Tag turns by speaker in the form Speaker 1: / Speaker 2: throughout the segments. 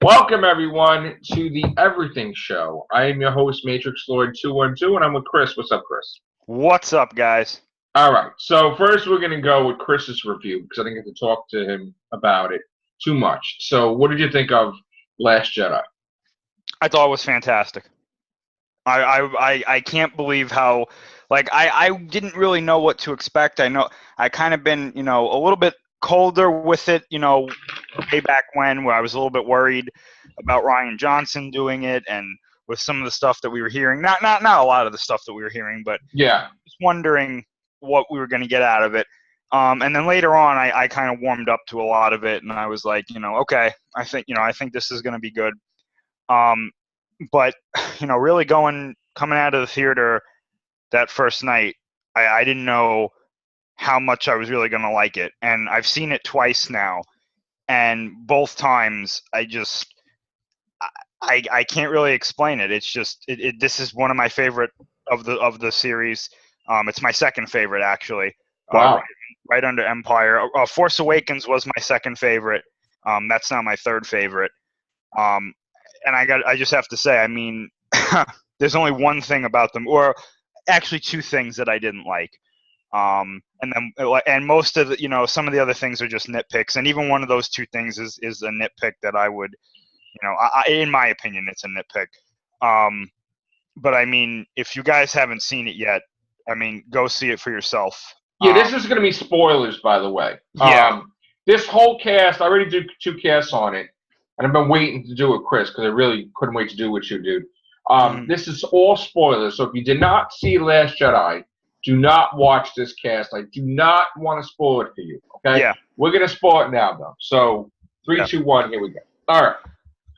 Speaker 1: Welcome, everyone, to the Everything Show. I am your host, Matrixlord212, and I'm with Chris. What's up, Chris?
Speaker 2: What's up, guys?
Speaker 1: All right, so first we're going to go with Chris's review, because I didn't get to talk to him about it too much. So what did you think of Last Jedi?
Speaker 2: I thought it was fantastic. I can't believe how, I didn't really know what to expect. I know I kind of been, a little bit colder with it, way back when, where I was a little bit worried about Rian Johnson doing it, and with some of the stuff that we were hearing, not a lot of the stuff that we were hearing, but
Speaker 1: Yeah.
Speaker 2: just wondering what we were going to get out of it. And then later on, I kind of warmed up to a lot of it, and I was like, okay, I think this is going to be good. But really coming out of the theater that first night, I didn't know how much I was really going to like it. And I've seen it twice now, and both times I can't really explain it. It's just this is one of my favorite of the series. It's my second favorite, actually.
Speaker 1: Wow.
Speaker 2: Right under Empire. Force Awakens was my second favorite. That's now my third favorite. And I just have to say, I mean, there's only one thing about them, or actually two things that I didn't like. And most of the, some of the other things are just nitpicks, and even one of those two things is a nitpick that I would, in my opinion, it's a nitpick. But I mean, if you guys haven't seen it yet, I mean, go see it for yourself.
Speaker 1: Yeah, this is going to be spoilers, by the way.
Speaker 2: Yeah.
Speaker 1: This whole cast, I already did 2 casts on it, and I've been waiting to do it with Chris, because I really couldn't wait to do it with you, dude. This is all spoilers, so if you did not see Last Jedi, do not watch this cast. I do not want to spoil it for you, okay?
Speaker 2: Yeah.
Speaker 1: We're going to spoil it now, though. So, 3, 2, 1, here we go. All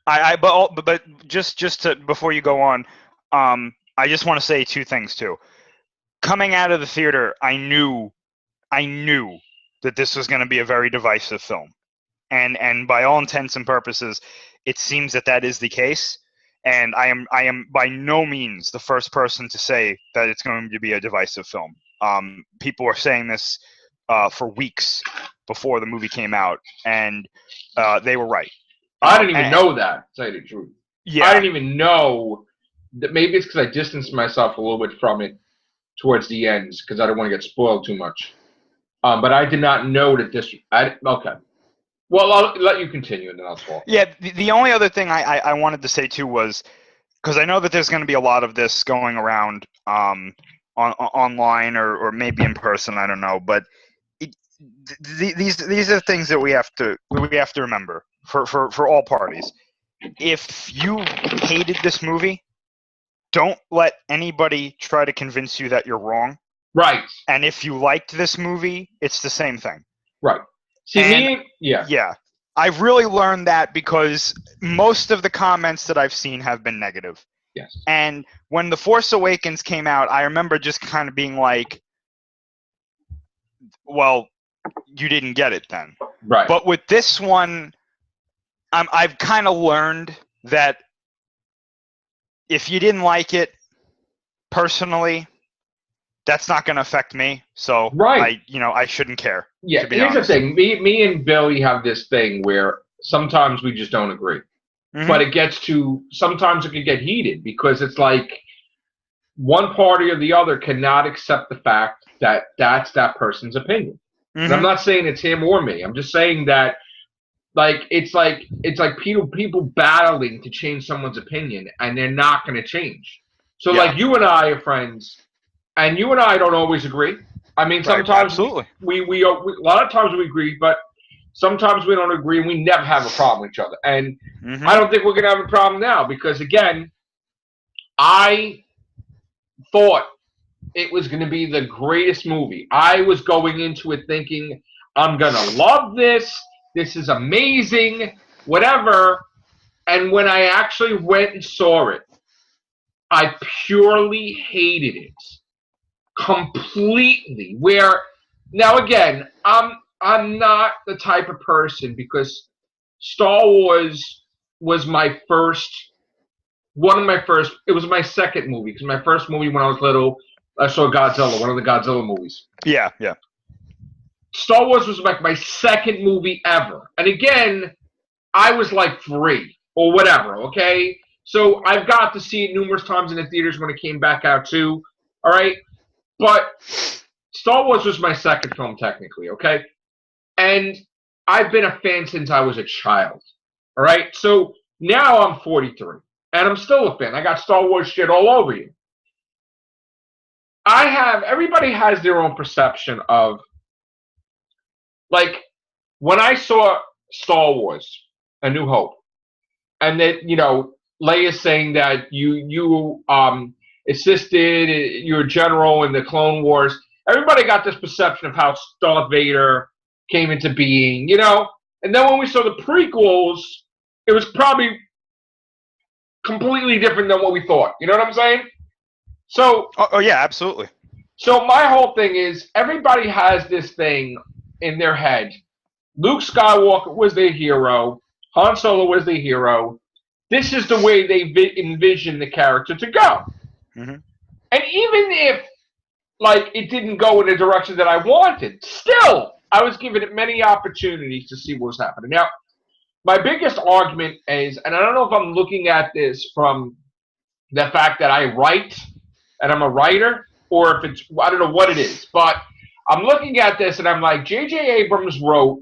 Speaker 1: right.
Speaker 2: But just to, before you go on, I just want to say two things, too. Coming out of the theater, I knew that this was going to be a very divisive film. And by all intents and purposes, it seems that is the case. And I am by no means the first person to say that it's going to be a divisive film. People were saying this for weeks before the movie came out, and they were right.
Speaker 1: I didn't even know that, to tell you the truth.
Speaker 2: Yeah.
Speaker 1: I didn't even know that. Maybe it's because I distanced myself a little bit from it towards the ends, because I don't want to get spoiled too much. But I did not know that this. Okay. Well, I'll let you continue, and then I'll talk.
Speaker 2: Yeah, the only other thing I wanted to say, too, was, because I know that there's going to be a lot of this going around online or maybe in person, I don't know, but these are things that we have to remember for all parties. If you hated this movie, don't let anybody try to convince you that you're wrong.
Speaker 1: Right.
Speaker 2: And if you liked this movie, it's the same thing.
Speaker 1: Right. See,
Speaker 2: Yeah. I've really learned that because most of the comments that I've seen have been negative.
Speaker 1: Yes.
Speaker 2: And when The Force Awakens came out, I remember just kind of being like, well, you didn't get it then.
Speaker 1: Right.
Speaker 2: But with this one, I've kind of learned that if you didn't like it personally, that's not going to affect me. So
Speaker 1: right.
Speaker 2: I shouldn't care.
Speaker 1: Yeah, here's the thing. Me and Billy have this thing where sometimes we just don't agree. Mm-hmm. But it gets to, sometimes it can get heated, because it's like one party or the other cannot accept the fact that that's that person's opinion. Mm-hmm. And I'm not saying it's him or me. I'm just saying that, it's like people battling to change someone's opinion, and they're not going to change. So you and I are friends, and you and I don't always agree. I mean, sometimes we a lot of times we agree, but sometimes we don't agree, and we never have a problem with each other. And I don't think we're going to have a problem now, because, again, I thought it was going to be the greatest movie. I was going into it thinking, I'm going to love this. This is amazing, whatever. And when I actually went and saw it, I purely hated it. Completely. Where now again, I'm not the type of person, because Star Wars was my first, it was my second movie, because my first movie when I was little, I saw Godzilla, one of the Godzilla movies.
Speaker 2: Yeah.
Speaker 1: Star Wars was like my second movie ever. And again, I was like 3. or whatever, okay? So I've got to see it numerous times in the theaters when it came back out too, all right? But Star Wars was my second film technically, okay? And I've been a fan since I was a child, all right? So now I'm 43, and I'm still a fan. I got Star Wars shit all over you. Everybody has their own perception of, like, when I saw Star Wars, A New Hope, and that, Leia saying that you assisted, you're a general in the Clone Wars, everybody got this perception of how Darth Vader came into being, and then when we saw the prequels, it was probably completely different than what we thought. You know what I'm saying? So,
Speaker 2: oh yeah, absolutely.
Speaker 1: So my whole thing is, everybody has this thing in their head. Luke Skywalker was their hero. Han Solo was their hero. This is the way they envision the character to go.
Speaker 2: Mm-hmm.
Speaker 1: And even if, like, it didn't go in the direction that I wanted, still, I was given it many opportunities to see what was happening. Now, my biggest argument is, and I don't know if I'm looking at this from the fact that I write and I'm a writer, or if it's, I don't know what it is, but I'm looking at this and I'm like, J.J. Abrams wrote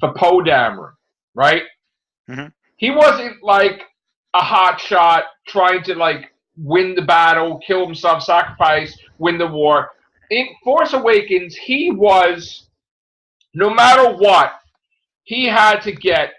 Speaker 1: for Poe Dameron, right?
Speaker 2: Mm-hmm.
Speaker 1: He wasn't like a hotshot trying to, like, win the battle, kill himself, sacrifice, win the war. In Force Awakens, he was, no matter what, he had to get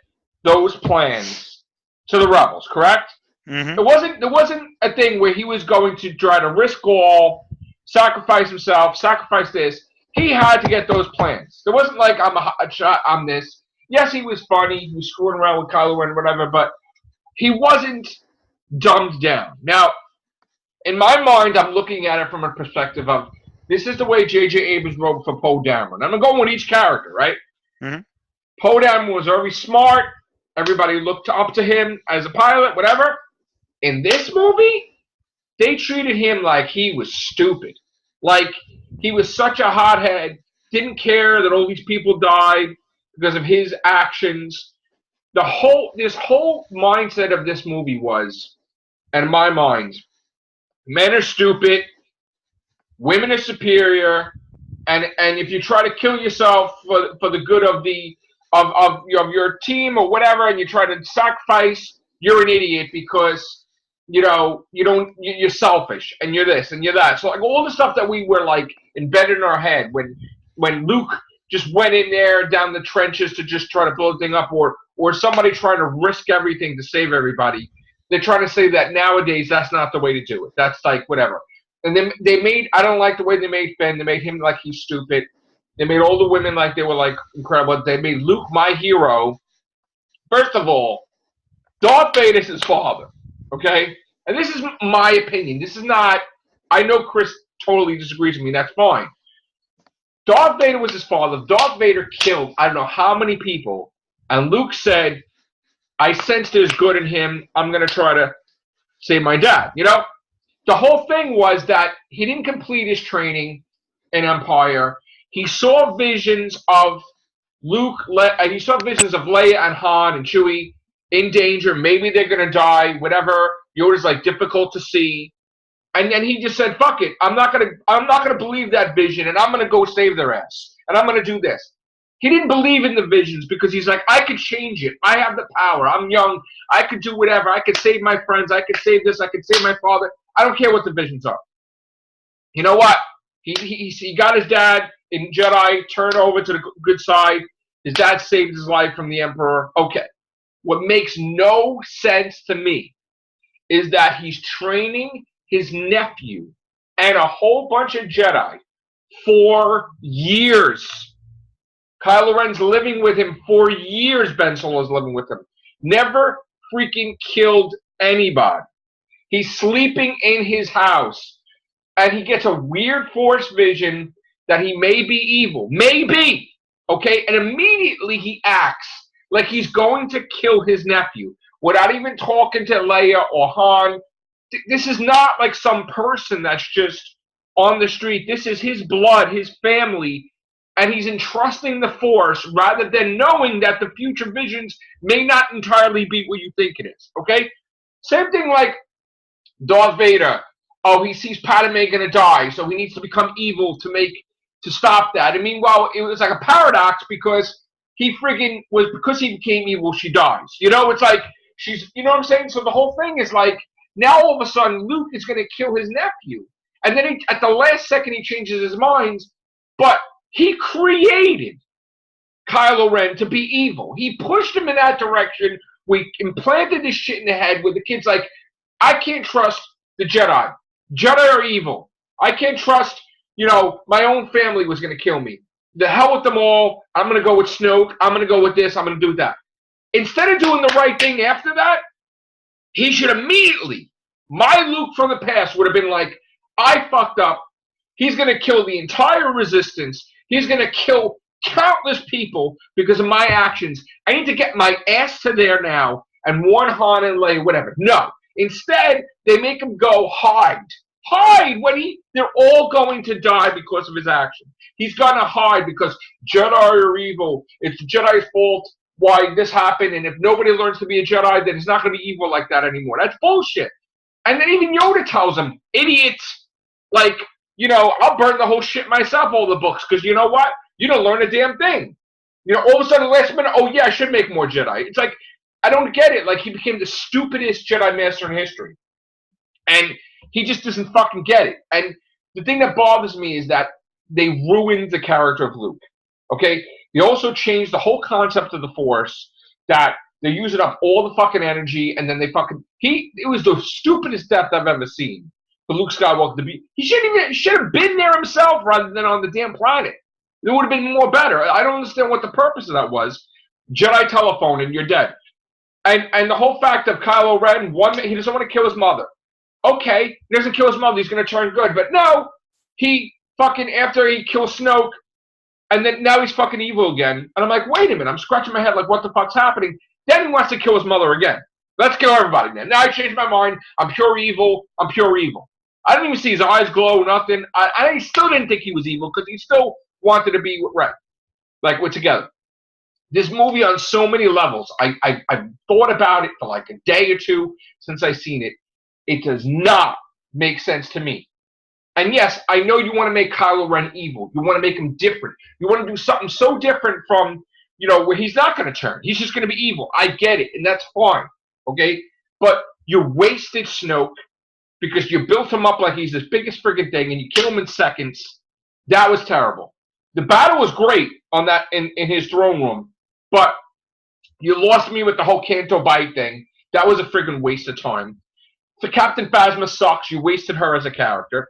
Speaker 1: those plans to the rebels, correct?
Speaker 2: Mm-hmm.
Speaker 1: There wasn't a thing where he was going to try to risk all, sacrifice himself, sacrifice this. He had to get those plans. There wasn't like, I'm a hot shot, I'm this. Yes, he was funny, he was screwing around with Kylo Ren, whatever, but he wasn't dumbed down. Now, in my mind, I'm looking at it from a perspective of, this is the way J.J. Abrams wrote for Poe Dameron. I'm going with each character, right?
Speaker 2: Mm-hmm. Poe
Speaker 1: Dameron was very smart. Everybody looked up to him as a pilot, whatever. In this movie, they treated him like he was stupid. Like, he was such a hothead, didn't care that all these people died because of his actions. This whole mindset of this movie was, and in my mind, men are stupid, women are superior, and if you try to kill yourself for the good of your team or whatever, and you try to sacrifice, you're an idiot because you're selfish and you're this and you're that. So, like, all the stuff that we were, like, embedded in our head when Luke just went in there down the trenches to just try to blow the thing up, or somebody trying to risk everything to save everybody. They're trying to say that nowadays that's not the way to do it. That's like whatever. And then I don't like the way they made Finn. They made him like he's stupid. They made all the women like they were, like, incredible. They made Luke my hero. First of all, Darth Vader's his father. Okay? And this is my opinion. This is not, I know Chris totally disagrees with me. That's fine. Darth Vader was his father. Darth Vader killed I don't know how many people. And Luke said, I sense there's good in him. I'm going to try to save my dad. The whole thing was that he didn't complete his training in Empire. He saw visions of Luke, he saw visions of Leia and Han and Chewie in danger. Maybe they're going to die, whatever. Yoda's like difficult to see. And then he just said, fuck it. I'm not gonna believe that vision, and I'm gonna go save their ass. And I'm gonna do this. He didn't believe in the visions because he's like, I could change it. I have the power. I'm young. I could do whatever. I could save my friends. I could save this. I could save my father. I don't care what the visions are. You know what? He got his dad in Jedi, turned over to the good side. His dad saved his life from the Emperor. Okay. What makes no sense to me is that he's training his nephew and a whole bunch of Jedi for years. Kylo Ren's living with him for years. Ben Solo's living with him. Never freaking killed anybody. He's sleeping in his house, and he gets a weird Force vision that he may be evil. Maybe. Okay? And immediately he acts like he's going to kill his nephew without even talking to Leia or Han. This is not like some person that's just on the street. This is his blood, his family. and he's entrusting the Force rather than knowing that the future visions may not entirely be what you think it is. Okay? Same thing like Darth Vader. Oh, he sees Padme gonna die, so he needs to become evil to stop that. And meanwhile, it was like a paradox because because he became evil, she dies. You know, it's like you know what I'm saying? So the whole thing is like, now all of a sudden Luke is gonna kill his nephew. And then at the last second he changes his mind, but he created Kylo Ren to be evil. He pushed him in that direction. We implanted this shit in the head where the kid's like, I can't trust the Jedi. Jedi are evil. I can't trust, my own family was going to kill me. The hell with them all. I'm going to go with Snoke. I'm going to go with this. I'm going to do that. Instead of doing the right thing after that, he should immediately, my Luke from the past would have been like, I fucked up. He's going to kill the entire resistance. He's going to kill countless people because of my actions. I need to get my ass to there now and warn Han and Leia, whatever. No. Instead, they make him go hide. Hide when they're all going to die because of his action. He's going to hide because Jedi are evil. It's the Jedi's fault why this happened, and if nobody learns to be a Jedi, then it's not going to be evil like that anymore. That's bullshit. And then even Yoda tells him, idiots, like, I'll burn the whole shit myself, all the books, because you know what? You don't learn a damn thing. All of a sudden, last minute, oh yeah, I should make more Jedi. It's like, I don't get it. Like, he became the stupidest Jedi Master in history. And he just doesn't fucking get it. And the thing that bothers me is that they ruined the character of Luke. Okay? They also changed the whole concept of the Force, that they're using up all the fucking energy, and then it was the stupidest death I've ever seen for Luke Skywalker to be. He should have been there himself rather than on the damn planet. It would have been more better. I don't understand what the purpose of that was. Jedi telephone and you're dead. And the whole fact of Kylo Ren, he doesn't want to kill his mother. Okay, he doesn't kill his mother, he's going to turn good. But no, after he kills Snoke, and then now he's fucking evil again. And I'm like, wait a minute, I'm scratching my head like, what the fuck's happening? Then he wants to kill his mother again. Let's kill everybody then. Now I changed my mind. I'm pure evil. I didn't even see his eyes glow, nothing. I still didn't think he was evil because he still wanted to be with Ren. Like, we're together. This movie on so many levels, I've thought about it for like a day or two since I've seen it. It does not make sense to me. And yes, I know you want to make Kylo Ren evil. You want to make him different. You want to do something so different from, where he's not going to turn. He's just going to be evil. I get it, and that's fine, okay? But you wasted Snoke because you built him up like he's this biggest friggin' thing, and you kill him in seconds. That was terrible. The battle was great on that in his throne room, but you lost me with the whole Canto Bight thing. That was a friggin' waste of time. So Captain Phasma sucks. You wasted her as a character.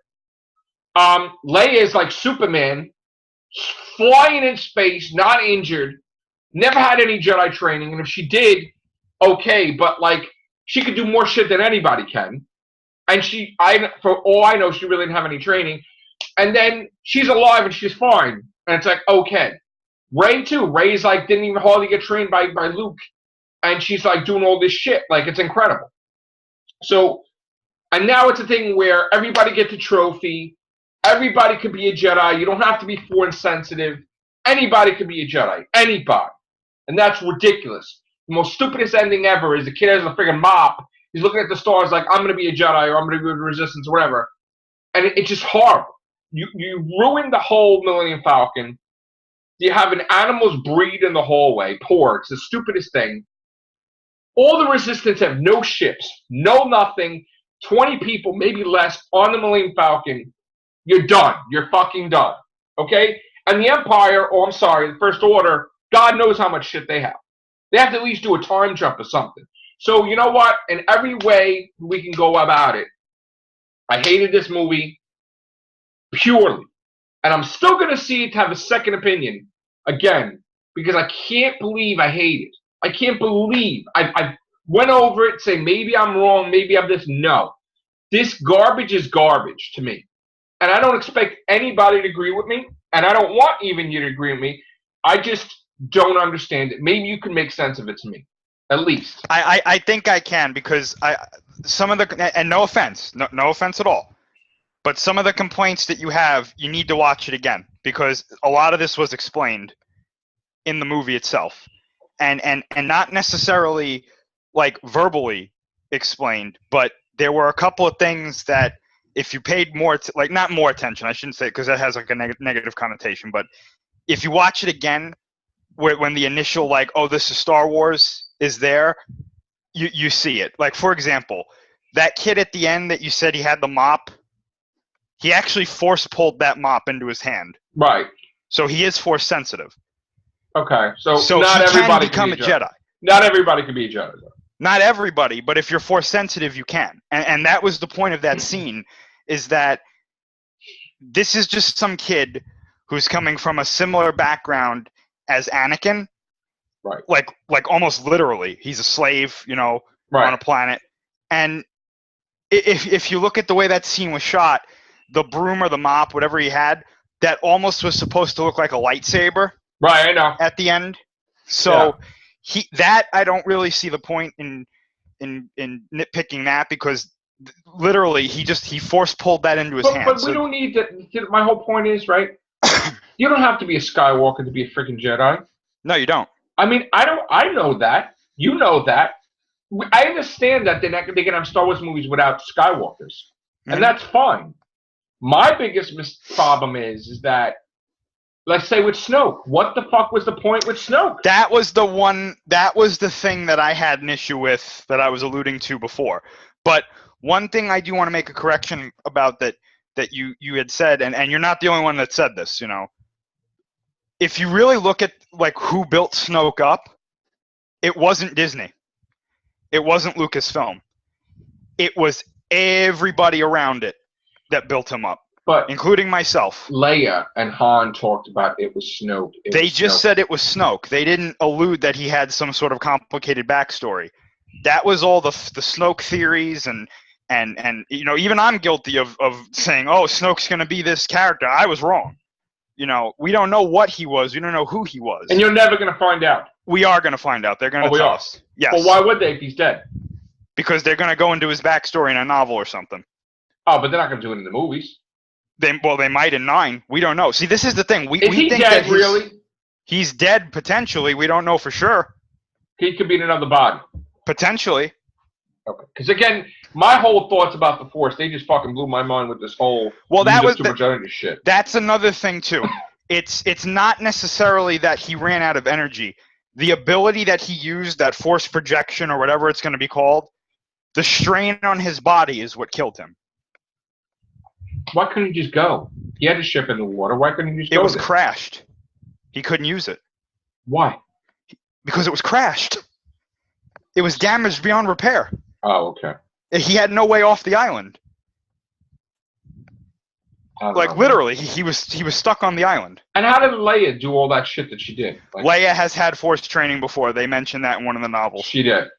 Speaker 1: Leia is like Superman, flying in space, not injured, never had any Jedi training, and if she did, okay, but like she could do more shit than anybody can. And for all I know, she really didn't have any training. And then she's alive and she's fine. And it's like, okay. Rey too. Rey's like didn't even hardly get trained by Luke. And she's like doing all this shit. Like, it's incredible. So, and now it's a thing where everybody gets a trophy. Everybody could be a Jedi. You don't have to be Force sensitive. Anybody could be a Jedi. Anybody. And that's ridiculous. The most stupidest ending ever is the kid has a friggin' mop. He's looking at the stars like, I'm going to be a Jedi or I'm going to be with Resistance or whatever. And it's just horrible. You ruined the whole Millennium Falcon. You have an animals breed in the hallway. Poor. It's the stupidest thing. All the Resistance have no ships. No nothing. 20 people, maybe less, on the Millennium Falcon. You're done. You're fucking done. Okay? And the Empire, the First Order, God knows how much shit they have. They have to at least do a time jump or something. So, you know what? In every way we can go about it, I hated this movie purely. And I'm still going to see it to have a second opinion again because I can't believe I hate it. I can't believe I went over it, say maybe I'm wrong, maybe I'm this. No. This garbage is garbage to me. And I don't expect anybody to agree with me, and I don't want even you to agree with me. I just don't understand it. Maybe you can make sense of it to me, at least.
Speaker 2: I think I can because some of the, and no offense at all, but some of the complaints that you have, you need to watch it again because a lot of this was explained in the movie itself, and not necessarily like verbally explained, but there were a couple of things that if you paid more, like not more attention, I shouldn't say, because that has like a negative connotation, but if you watch it again, when the initial like, oh, this is Star Wars is there, you see it. Like, for example, that kid at the end that you said he had the mop, he actually force pulled that mop into his hand.
Speaker 1: Right.
Speaker 2: So he is force sensitive.
Speaker 1: Okay. So
Speaker 2: not
Speaker 1: he
Speaker 2: everybody can become a Jedi.
Speaker 1: Not everybody can be a Jedi, though.
Speaker 2: Not everybody, but if you're force sensitive, you can. And that was the point of that scene, is that this is just some kid who's coming from a similar background as Anakin.
Speaker 1: Right.
Speaker 2: Like almost literally. He's a slave,
Speaker 1: right.
Speaker 2: on a planet. And if you look at the way that scene was shot, the broom or the mop, whatever he had, that almost was supposed to look like a lightsaber.
Speaker 1: Right, I know.
Speaker 2: At the end. So that I don't really see the point in nitpicking that, because literally he force pulled that into his hand.
Speaker 1: But we don't need to. My whole point is, right? You don't have to be a Skywalker to be a freaking Jedi.
Speaker 2: No, you don't.
Speaker 1: I mean, I know that. You know that. I understand that they can have Star Wars movies without Skywalkers, and that's fine. My biggest problem is that, let's say with Snoke, what the fuck was the point with Snoke? That was
Speaker 2: the thing that I had an issue with, that I was alluding to before. But one thing I do want to make a correction about that you had said, and you're not the only one that said this, If you really look at like who built Snoke up, it wasn't Disney. It wasn't Lucasfilm. It was everybody around it that built him up.
Speaker 1: But
Speaker 2: including myself.
Speaker 1: Leia and Han talked about it was Snoke.
Speaker 2: They just said it was Snoke. They didn't allude that he had some sort of complicated backstory. That was all the Snoke theories, and even I'm guilty of saying, oh, Snoke's going to be this character. I was wrong. We don't know what he was. We don't know who he was.
Speaker 1: And you're never going to find out.
Speaker 2: We are going to find out. They're going to tell us. Yes.
Speaker 1: Well, why would they if he's dead?
Speaker 2: Because they're going to go into his backstory in a novel or something.
Speaker 1: Oh, but they're not going to do it in the movies.
Speaker 2: They might in 9. We don't know. See, this is the thing. We
Speaker 1: he
Speaker 2: think
Speaker 1: dead,
Speaker 2: that
Speaker 1: really?
Speaker 2: He's dead, potentially. We don't know for sure.
Speaker 1: He could be in another body.
Speaker 2: Potentially.
Speaker 1: Okay. Because, again, my whole thoughts about the Force, they just fucking blew my mind with this whole
Speaker 2: too
Speaker 1: much energy shit.
Speaker 2: That's another thing, too. It's not necessarily that he ran out of energy. The ability that he used, that force projection or whatever it's going to be called, the strain on his body is what killed him.
Speaker 1: Why couldn't he just go? He had a ship in the water. Why couldn't he just go?
Speaker 2: It was crashed. He couldn't use it.
Speaker 1: Why?
Speaker 2: Because it was crashed. It was damaged beyond repair.
Speaker 1: Oh, okay.
Speaker 2: He had no way off the island. Literally, he was stuck on the island.
Speaker 1: And how did Leia do all that shit that she did?
Speaker 2: Leia has had force training before. They mentioned that in one of the novels.
Speaker 1: She did.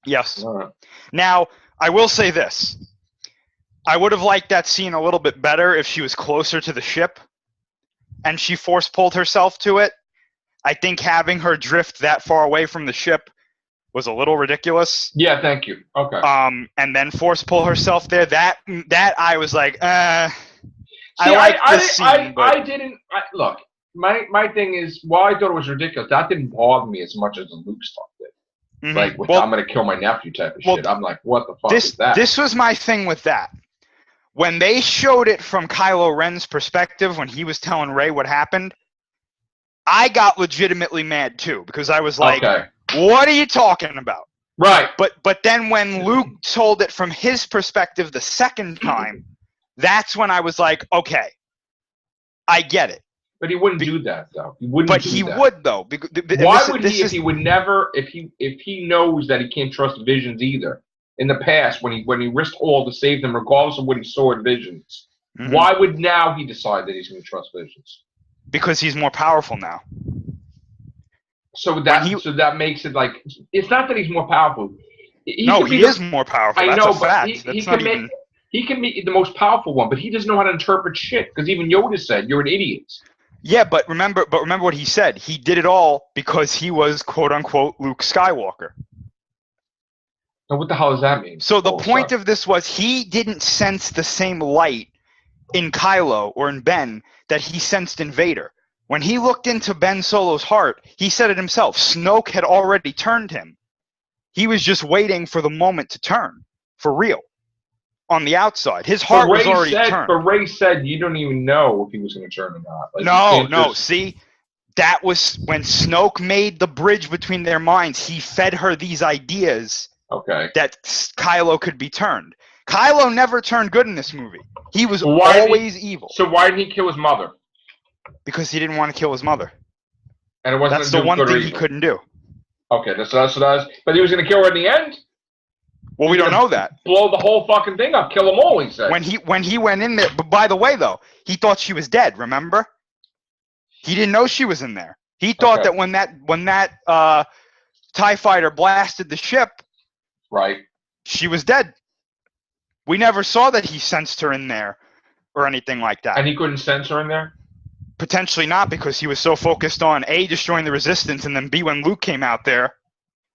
Speaker 2: Yes.
Speaker 1: All right.
Speaker 2: Now, I will say this. I would have liked that scene a little bit better if she was closer to the ship and she force pulled herself to it. I think having her drift that far away from the ship was a little ridiculous.
Speaker 1: Yeah, thank you. Okay.
Speaker 2: And then force pull herself there. That I was like,
Speaker 1: See, I didn't. Look, my thing is, while I thought it was ridiculous, that didn't bother me as much as the Luke stuff did. Mm-hmm. Like, I'm going to kill my nephew type of shit. I'm like, what the fuck is that?
Speaker 2: This was my thing with that. When they showed it from Kylo Ren's perspective, when he was telling Rey what happened, I got legitimately mad too, because I was like, what are you talking about?
Speaker 1: Right.
Speaker 2: But then when Luke told it from his perspective the second time, that's when I was like, okay, I get it.
Speaker 1: But he wouldn't do that, though. He wouldn't.
Speaker 2: But he would, though.
Speaker 1: Why would he? If he would never, if he knows that he can't trust Visions either. In the past, when he risked all to save them, regardless of what he saw in Visions, why would now he decide that he's going to trust Visions?
Speaker 2: Because he's more powerful now.
Speaker 1: So that makes it like, it's not that he's more powerful.
Speaker 2: He is more powerful. That's a fact.
Speaker 1: He can be the most powerful one, but he doesn't know how to interpret shit. Because even Yoda said, "You're an idiot."
Speaker 2: Yeah, but remember what he said. He did it all because he was quote unquote Luke Skywalker.
Speaker 1: Now, what the hell does that mean?
Speaker 2: So the point of this was he didn't sense the same light in Kylo or in Ben that he sensed in Vader. When he looked into Ben Solo's heart, he said it himself. Snoke had already turned him. He was just waiting for the moment to turn, for real, on the outside. His heart was already turned.
Speaker 1: But Rey said you don't even know if he was going to turn or not. Like,
Speaker 2: no. See, that was when Snoke made the bridge between their minds. He fed her these ideas that Kylo could be turned. Kylo never turned good in this movie. He was always evil.
Speaker 1: So why didn't he kill his mother?
Speaker 2: Because he didn't want to kill his mother.
Speaker 1: And it wasn't
Speaker 2: That's the one thing he couldn't do.
Speaker 1: Okay, that's what that was. But he was going to kill her in the end?
Speaker 2: Well, we don't know that.
Speaker 1: Blow the whole fucking thing up. Kill them all, he said.
Speaker 2: When he went in there, but by the way, though, he thought she was dead, remember? He didn't know she was in there. He thought that when that TIE fighter blasted the ship,
Speaker 1: right,
Speaker 2: she was dead. We never saw that he sensed her in there or anything like that.
Speaker 1: And he couldn't sense her in there?
Speaker 2: Potentially not, because he was so focused on A, destroying the Resistance, and then B, when Luke came out there,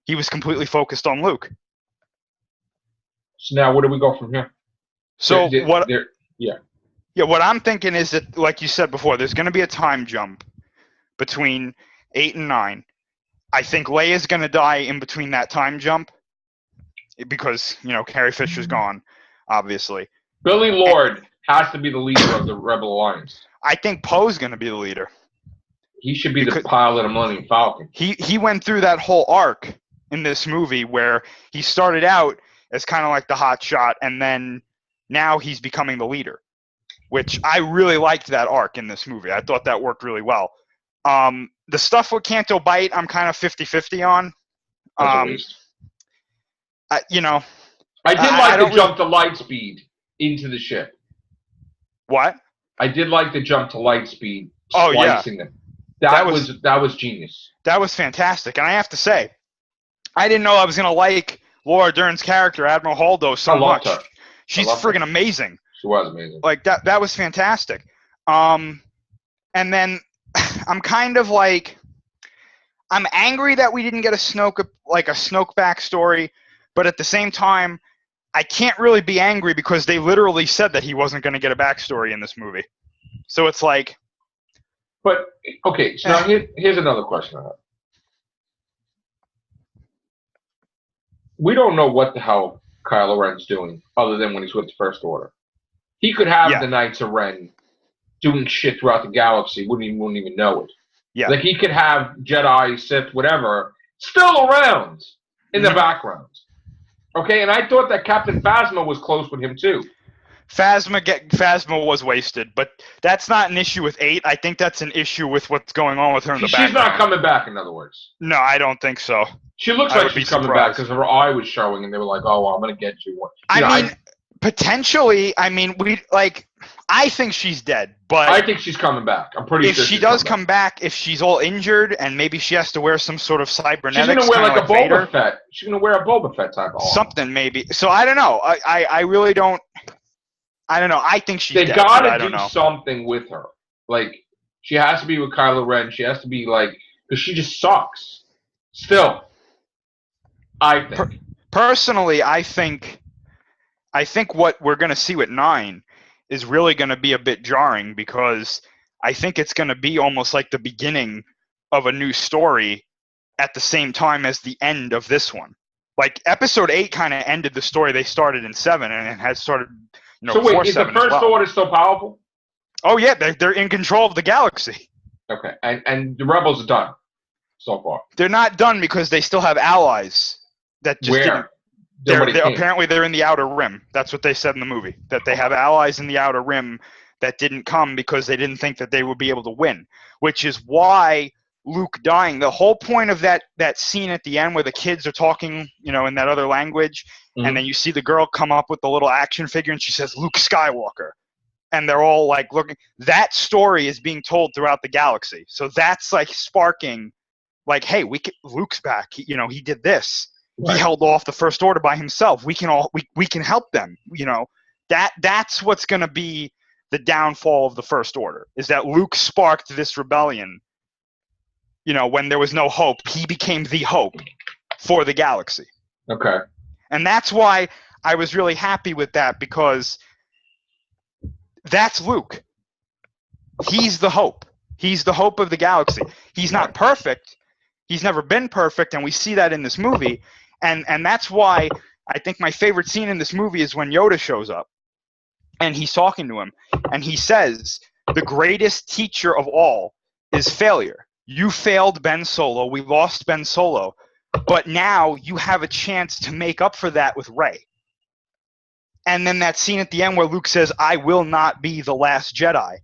Speaker 2: he was completely focused on Luke.
Speaker 1: So now where do we go from here?
Speaker 2: So what
Speaker 1: what
Speaker 2: I'm thinking is that, like you said before, there's going to be a time jump between 8 and 9. I think Leia's going to die in between that time jump because, Carrie Fisher's gone, obviously.
Speaker 1: Billy Lord has to be the leader of the Rebel Alliance.
Speaker 2: I think Poe's going to be the leader.
Speaker 1: He should be the pilot of Millennium Falcon.
Speaker 2: He went through that whole arc in this movie where he started out as kind of like the hot shot, and then now he's becoming the leader, which I really liked that arc in this movie. I thought that worked really well. The stuff with Canto Bight, I'm kind of 50-50 on.
Speaker 1: I did like the jump to light speed into the ship.
Speaker 2: What?
Speaker 1: I did like the jump to light speed.
Speaker 2: Oh, yeah.
Speaker 1: Them. That was genius.
Speaker 2: That was fantastic. And I have to say, I didn't know I was going to like Laura Dern's character, Admiral Holdo, so much.
Speaker 1: Her.
Speaker 2: She's friggin' amazing.
Speaker 1: She was amazing.
Speaker 2: Like, that was fantastic. And then I'm kind of like, I'm angry that we didn't get a Snoke backstory, but at the same time, I can't really be angry because they literally said that he wasn't going to get a backstory in this movie. So it's like...
Speaker 1: But, okay, so now here's another question I have. We don't know what the hell Kylo Ren's doing other than when he's with the First Order. He could have the Knights of Ren doing shit throughout the galaxy. Wouldn't even know it.
Speaker 2: Yeah.
Speaker 1: Like, he could have Jedi, Sith, whatever, still around in the background. Okay, and I thought that Captain Phasma was close with him, too.
Speaker 2: Phasma was wasted, but that's not an issue with 8. I think that's an issue with what's going on with her in the background.
Speaker 1: She's not coming back, in other words.
Speaker 2: No, I don't think so.
Speaker 1: She looks like she's coming back because her eye was showing, and they were like, "Oh, well, I'm going to get you."
Speaker 2: Potentially. I mean, I think she's dead, but
Speaker 1: I think she's coming back. I'm pretty sure.
Speaker 2: If she does come back, if she's all injured and maybe she has to wear some sort of cybernetics,
Speaker 1: she's going to wear like a Boba
Speaker 2: Vader,
Speaker 1: Fett. She's going to wear a Boba Fett type of armor.
Speaker 2: Something maybe. So I don't know. I really don't. I don't know. I think she's dead.
Speaker 1: They got to do something with her. Like, she has to be with Kylo Ren. She has to be like, because she just sucks. Still, I think.
Speaker 2: Personally, I think what we're going to see with 9 is really going to be a bit jarring because I think it's going to be almost like the beginning of a new story at the same time as the end of this one. Like, Episode 8 kind of ended the story they started in 7, and it has started,
Speaker 1: so wait, is the First Order still powerful?
Speaker 2: Oh, yeah, they're in control of the galaxy.
Speaker 1: Okay, and the Rebels are done so far?
Speaker 2: They're not done because they still have allies that just didn't. Apparently, they're in the Outer Rim. That's what they said in the movie, that they have allies in the Outer Rim that didn't come because they didn't think that they would be able to win, which is why Luke dying. The whole point of that scene at the end where the kids are talking, in that other language, and then you see the girl come up with the little action figure and she says, "Luke Skywalker." And they're all like looking. That story is being told throughout the galaxy. So that's like sparking, like, hey, Luke's back. He did this. Right. He held off the First Order by himself. We can help them. That's what's going to be the downfall of the First Order, is that Luke sparked this rebellion. When there was no hope, he became the hope for the galaxy.
Speaker 1: Okay.
Speaker 2: And that's why I was really happy with that, because That's Luke. He's the hope. He's the hope of the galaxy. He's not perfect. He's never been perfect, and we see that in this movie. And that's why I think my favorite scene in this movie is when Yoda shows up, and he's talking to him, and he says, the greatest teacher of all is failure. You failed Ben Solo. We lost Ben Solo. But now you have a chance to make up for that with Rey. And then that scene at the end where Luke says, I will not be the last Jedi.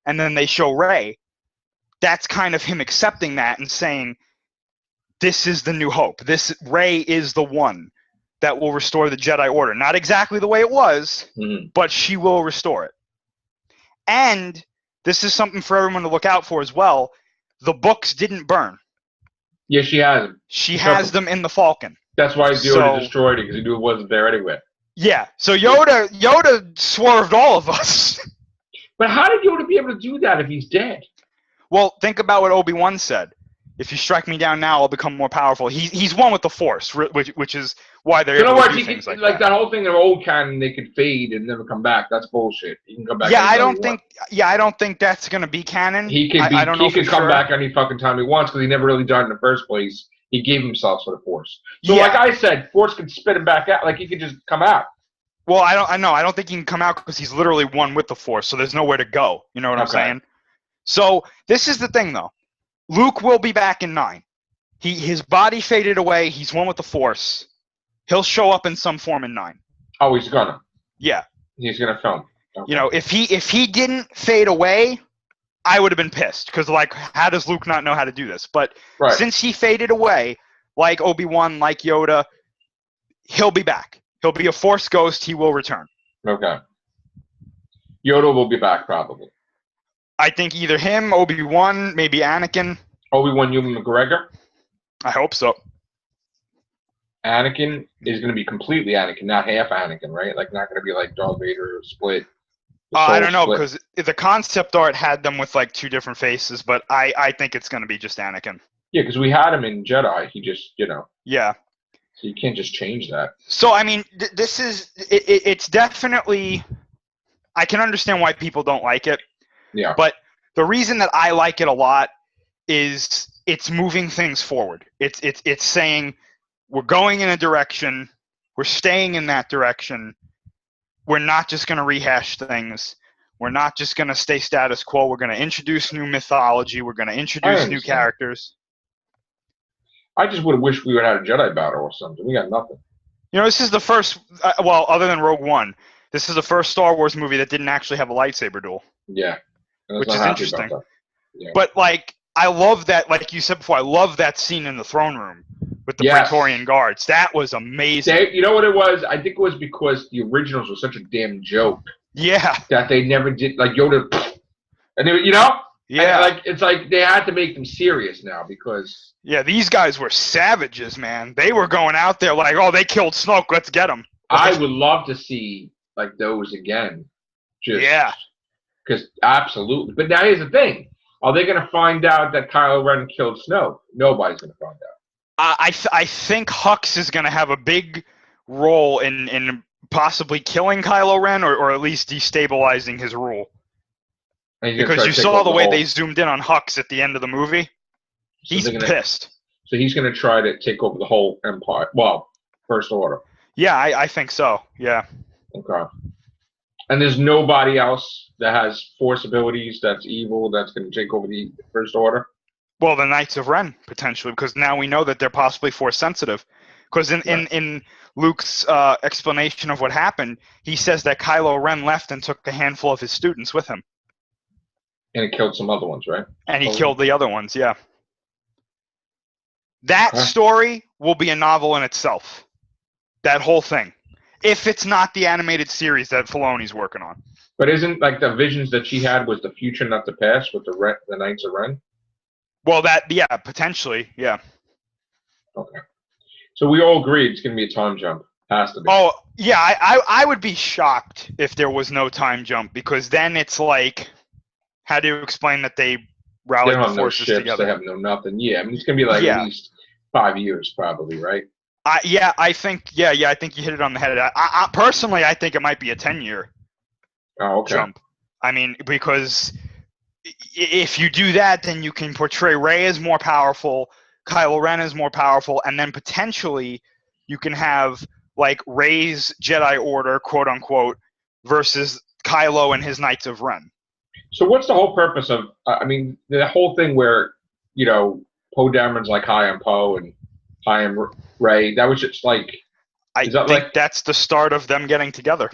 Speaker 2: And then they show Rey. That's kind of him accepting that and saying, this is the new hope. This Rey is the one that will restore the Jedi Order. Not exactly the way it was, but she will restore it. And this is something for everyone to look out for as well. The books didn't burn.
Speaker 1: Yeah, she has them.
Speaker 2: She has them in the Falcon.
Speaker 1: That's why Yoda destroyed it, because he knew it wasn't there anyway.
Speaker 2: Yeah, so Yoda swerved all of us.
Speaker 1: But how did Yoda be able to do that if he's dead?
Speaker 2: Well, think about what Obi-Wan said. If you strike me down now, I'll become more powerful. He's one with the Force, which is why they're able to do things like that.
Speaker 1: That whole thing of old canon, they could fade and never come back. That's bullshit. He can come back.
Speaker 2: Yeah, I don't think that's gonna be canon.
Speaker 1: He can come back any fucking time he wants because he never really died in the first place. He gave himself for the Force. So, like I said, Force could spit him back out. Like he could just come out.
Speaker 2: Well, I don't think he can come out because he's literally one with the Force. So there's nowhere to go. You know what I'm saying? So this is the thing, though. Luke will be back in 9. His body faded away. He's one with the Force. He'll show up in some form in 9.
Speaker 1: Oh, he's gonna.
Speaker 2: Yeah.
Speaker 1: He's gonna film. Okay.
Speaker 2: You know, if he didn't fade away, I would have been pissed because, like, how does Luke not know how to do this? But since he faded away, like Obi-Wan, like Yoda, he'll be back. He'll be a Force ghost. He will return.
Speaker 1: Okay. Yoda will be back probably.
Speaker 2: I think either him, Obi-Wan, maybe Anakin.
Speaker 1: Obi-Wan Ewan McGregor?
Speaker 2: I hope so.
Speaker 1: Anakin is going to be completely Anakin, not half Anakin, right? Like, not going to be like Darth Vader or split.
Speaker 2: I don't know, because the concept art had them with, like, 2 different faces, but I think it's going to be just Anakin.
Speaker 1: Yeah, because we had him in Jedi. He just,
Speaker 2: Yeah.
Speaker 1: So you can't just change that.
Speaker 2: So, I mean, this is... It's definitely... I can understand why people don't like it.
Speaker 1: Yeah.
Speaker 2: But the reason that I like it a lot is it's moving things forward. It's saying we're going in a direction, we're staying in that direction. We're not just going to rehash things. We're not just going to stay status quo. We're going to introduce new mythology. We're going to introduce new characters.
Speaker 1: I just would have wished we would have had a Jedi battle or something. We got nothing.
Speaker 2: You know, this is the first, well, other than Rogue One, this is the first Star Wars movie that didn't actually have a lightsaber duel.
Speaker 1: Yeah.
Speaker 2: Which is interesting. Yeah. But, like, I love that, like you said before, I love that scene in the throne room with the Praetorian guards. That was amazing.
Speaker 1: You know what it was? I think it was because the originals were such a damn joke.
Speaker 2: Yeah.
Speaker 1: That they never did, like Yoda, and they,
Speaker 2: Yeah.
Speaker 1: And, it's like they had to make them serious now because.
Speaker 2: Yeah, these guys were savages, man. They were going out there like, oh, they killed Snoke, let's get them.
Speaker 1: I would love to see, like, those again.
Speaker 2: Yeah.
Speaker 1: Because absolutely. But now here's the thing. Are they going to find out that Kylo Ren killed Snoke? Nobody's going to find out.
Speaker 2: I think Hux is going to have a big role in possibly killing Kylo Ren or at least destabilizing his rule. Because you saw the way they zoomed in on Hux at the end of the movie. So he's pissed.
Speaker 1: So he's going to try to take over the whole Empire. Well, First Order.
Speaker 2: Yeah, I think so. Yeah.
Speaker 1: Okay. And there's nobody else that has Force abilities that's evil that's going to take over the First Order?
Speaker 2: Well, the Knights of Ren, potentially, because now we know that they're possibly Force sensitive. Because in Luke's explanation of what happened, he says that Kylo Ren left and took a handful of his students with him.
Speaker 1: And he killed some other ones, right?
Speaker 2: And he killed the other ones, yeah. That story will be a novel in itself. That whole thing. If it's not the animated series that Filoni's working on.
Speaker 1: But isn't, like, the visions that she had was the future, not the past, with the Knights of Ren?
Speaker 2: Well, potentially, yeah.
Speaker 1: Okay. So we all agree it's going to be a time jump. Has to be.
Speaker 2: Oh, yeah, I would be shocked if there was no time jump, because then it's like, how do you explain that they rallied the forces together?
Speaker 1: They have no nothing. Yeah, I mean, it's going to be like at least 5 years probably, right?
Speaker 2: I think you hit it on the head. I personally, I think it might be a 10-year
Speaker 1: jump.
Speaker 2: I mean, because if you do that, then you can portray Rey as more powerful, Kylo Ren as more powerful, and then potentially you can have like Rey's Jedi Order, quote unquote, versus Kylo and his Knights of Ren.
Speaker 1: So what's the whole purpose of? I mean, the whole thing where Poe Dameron's like, "Hi, I'm Poe," and "Hi, I'm Rey." That was just like.
Speaker 2: I think that's the start of them getting together.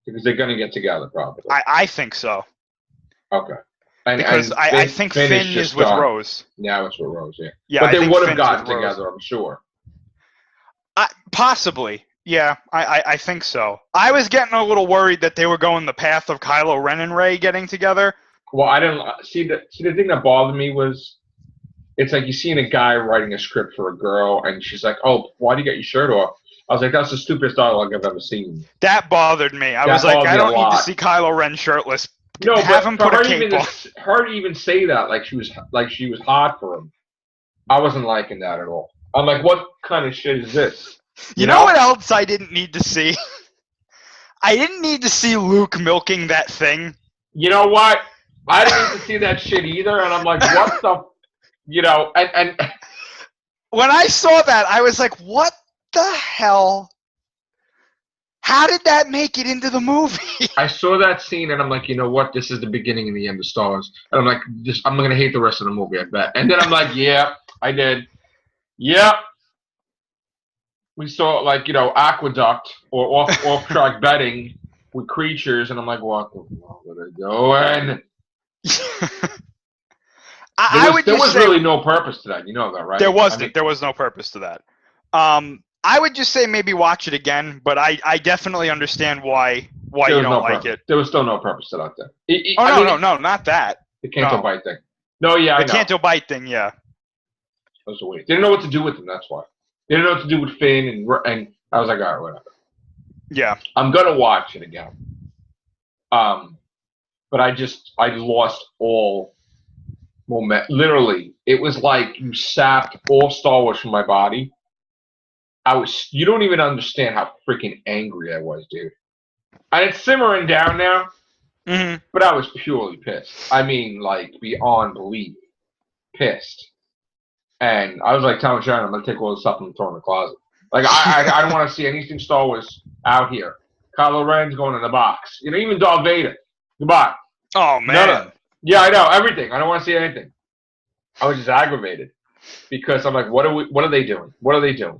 Speaker 1: Because they're going to get together, probably.
Speaker 2: I think so.
Speaker 1: Okay.
Speaker 2: Because I think Finn is with Rose.
Speaker 1: Now it's with Rose, yeah.
Speaker 2: Yeah,
Speaker 1: but they would have gotten together, I'm sure.
Speaker 2: Possibly. Yeah, I think so. I was getting a little worried that they were going the path of Kylo Ren and Rey getting together.
Speaker 1: Well, I didn't see the thing that bothered me was it's like you seeing a guy writing a script for a girl and she's like, "Oh, why do you get your shirt off?" I was like, that's the stupidest dialogue I've ever seen.
Speaker 2: That bothered me. I was like, I don't need to see Kylo Ren shirtless.
Speaker 1: No,
Speaker 2: have him put a cape on.
Speaker 1: Her to even say that like she was hot for him. I wasn't liking that at all. I'm like, what kind of shit is this?
Speaker 2: You know what else I didn't need to see? I didn't need to see Luke milking that thing.
Speaker 1: You know what? I didn't need to see that shit either, and I'm like, what the, and
Speaker 2: when I saw that, I was like, what the hell? How did that make it into the movie?
Speaker 1: I saw that scene and I'm like, you know what? This is the beginning and the end of Star Wars. And I'm like, I'm going to hate the rest of the movie, I bet. And then I'm like, yeah, I did. Yeah. We saw like, aqueduct or off-track betting with creatures. And I'm like, what the fuck are they doing? There was really no purpose to that. You know that, right?
Speaker 2: There wasn't. There was no purpose to that. I would just say maybe watch it again, but I definitely understand why you don't like it.
Speaker 1: There was still no purpose to that thing.
Speaker 2: No, not that.
Speaker 1: The Canto Bite thing. No, yeah,
Speaker 2: the Canto Bite thing, yeah.
Speaker 1: That was a waste. They didn't know what to do with him, that's why. They didn't know what to do with Finn, and I was like, all right, whatever.
Speaker 2: Yeah.
Speaker 1: I'm going to watch it again. But I lost all moment. Literally, it was like you sapped all Star Wars from my body. You don't even understand how freaking angry I was, dude. And it's simmering down now, but I was purely pissed. I mean, like, beyond belief. Pissed. And I was like telling Sharon, I'm going to take all this stuff and throw it in the closet. Like, I don't want to see anything Star Wars out here. Kylo Ren's going in the box. Even Darth Vader. Goodbye.
Speaker 2: Oh, man.
Speaker 1: Yeah, I know. Everything. I don't want to see anything. I was just aggravated. Because I'm like, what are they doing? What are they doing?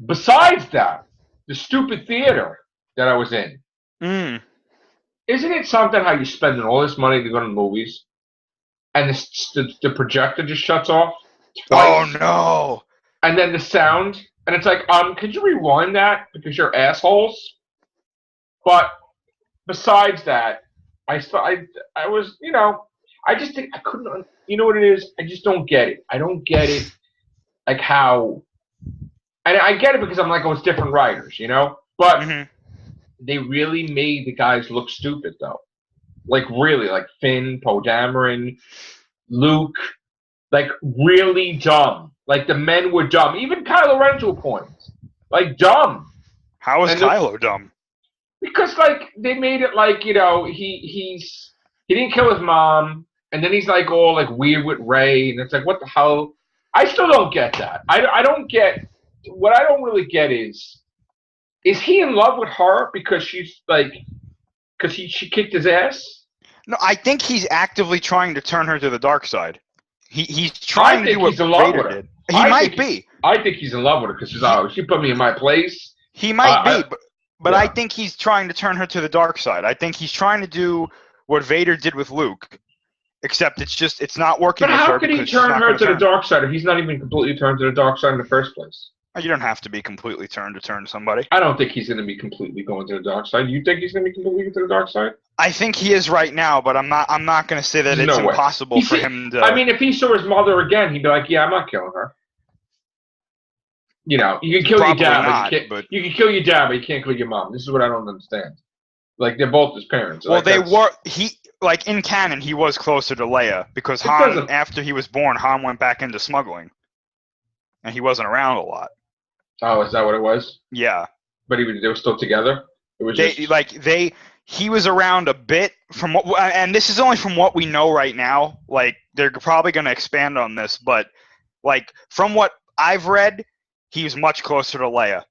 Speaker 1: Besides that, the stupid theater that I was in. Isn't it something how you're spending all this money to go to the movies and the projector just shuts off twice?
Speaker 2: Oh, no.
Speaker 1: And then the sound, and it's like, could you rewind that because you're assholes? But besides that, I was, I just think I couldn't, you know what it is? I just don't get it. I don't get it, like how, and I get it because I'm like, it's different writers, But they really made the guys look stupid, though. Like, really, like Finn, Poe Dameron, Luke, like, really dumb. Like, the men were dumb. Even Kylo Ren to a point. Like, dumb.
Speaker 2: How is Kylo dumb?
Speaker 1: Because, like, they made it like, he didn't kill his mom, and then he's, like, all, like, weird with Rey, and it's like, what the hell? I still don't get that. I don't get, what I don't really get is he in love with her because she's, like, because she kicked his ass?
Speaker 2: No, I think he's actively trying to turn her to the dark side. He's trying to do what Vader did. He might be.
Speaker 1: I think he's in love with her because she's like, she put me in my place.
Speaker 2: He might be, but I think he's trying to turn her to the dark side. I think he's trying to do what Vader did with Luke, except it's not working.
Speaker 1: But how could he turn her to the dark side if he's not even completely turned to the dark side in the first place?
Speaker 2: You don't have to be completely turned to turn to somebody.
Speaker 1: I don't think he's going to be completely going to the dark side. You think he's going to be completely to the dark side?
Speaker 2: I think he is right now, but I'm not going to say that it's impossible for him to.
Speaker 1: I mean, if he saw his mother again, he'd be like, "Yeah, I'm not killing her." You can kill your dad, you can kill your dad, but you can't kill your mom. This is what I don't understand. Like, they're both his parents.
Speaker 2: Well, in canon, he was closer to Leia because Han, after he was born, Han went back into smuggling, and he wasn't around a lot.
Speaker 1: Oh, is that what it was?
Speaker 2: Yeah.
Speaker 1: But they were still together? It was
Speaker 2: he was around a bit from what, and this is only from what we know right now. Like, they're probably going to expand on this, but like from what I've read, he was much closer to Leia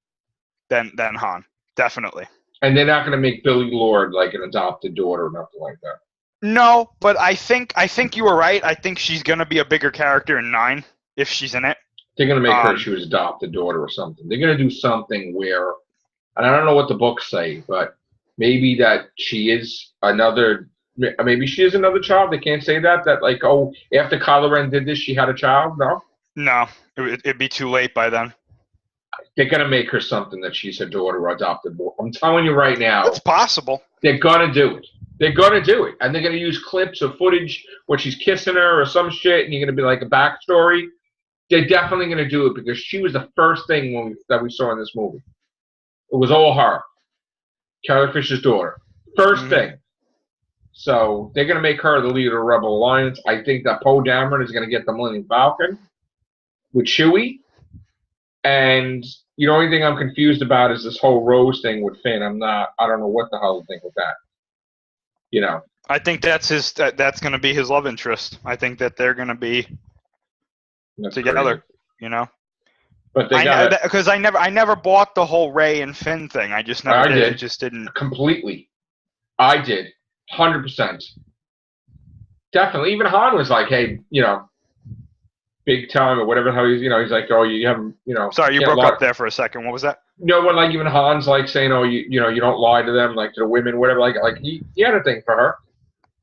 Speaker 2: than Han, definitely.
Speaker 1: And they're not going to make Billy Lord like an adopted daughter or nothing like that.
Speaker 2: No, but I think you were right. I think she's going to be a bigger character in 9 if she's in it.
Speaker 1: They're going to make her she was adopted daughter or something. They're going to do something where, and I don't know what the books say, but maybe that she is another. Maybe she is another child. They can't say that. That like, oh, after Kylo Ren did this, she had a child. No.
Speaker 2: No, it'd be too late by then.
Speaker 1: They're going to make her something that she's her daughter or adopted. I'm telling you right now.
Speaker 2: It's possible.
Speaker 1: They're going to do it. They're going to do it. And they're going to use clips of footage where she's kissing her or some shit, and you're going to be like a backstory. They're definitely going to do it because she was the first thing that we saw in this movie. It was all her. Carrie Fisher's daughter. First thing. So they're going to make her the leader of Rebel Alliance. I think that Poe Dameron is going to get the Millennium Falcon with Chewie. And the only thing I'm confused about is this whole Rose thing with Finn. I don't know what the hell to think with that. You know.
Speaker 2: I think that's going to be his love interest. I think that they're going to be together, crazy. You know.
Speaker 1: But
Speaker 2: because I never bought the whole Rey and Finn thing. I just never did. It just didn't
Speaker 1: completely. I did 100%. Definitely. Even Han was like, "Hey, you know, big time or whatever the hell he's, you know, he's like, oh, you haven't, you know."
Speaker 2: Sorry, you broke up there for a second. What was that?
Speaker 1: No, when like even Han's like saying, "Oh, you know, you don't lie to them," like to the women, whatever. Like he had a thing for her.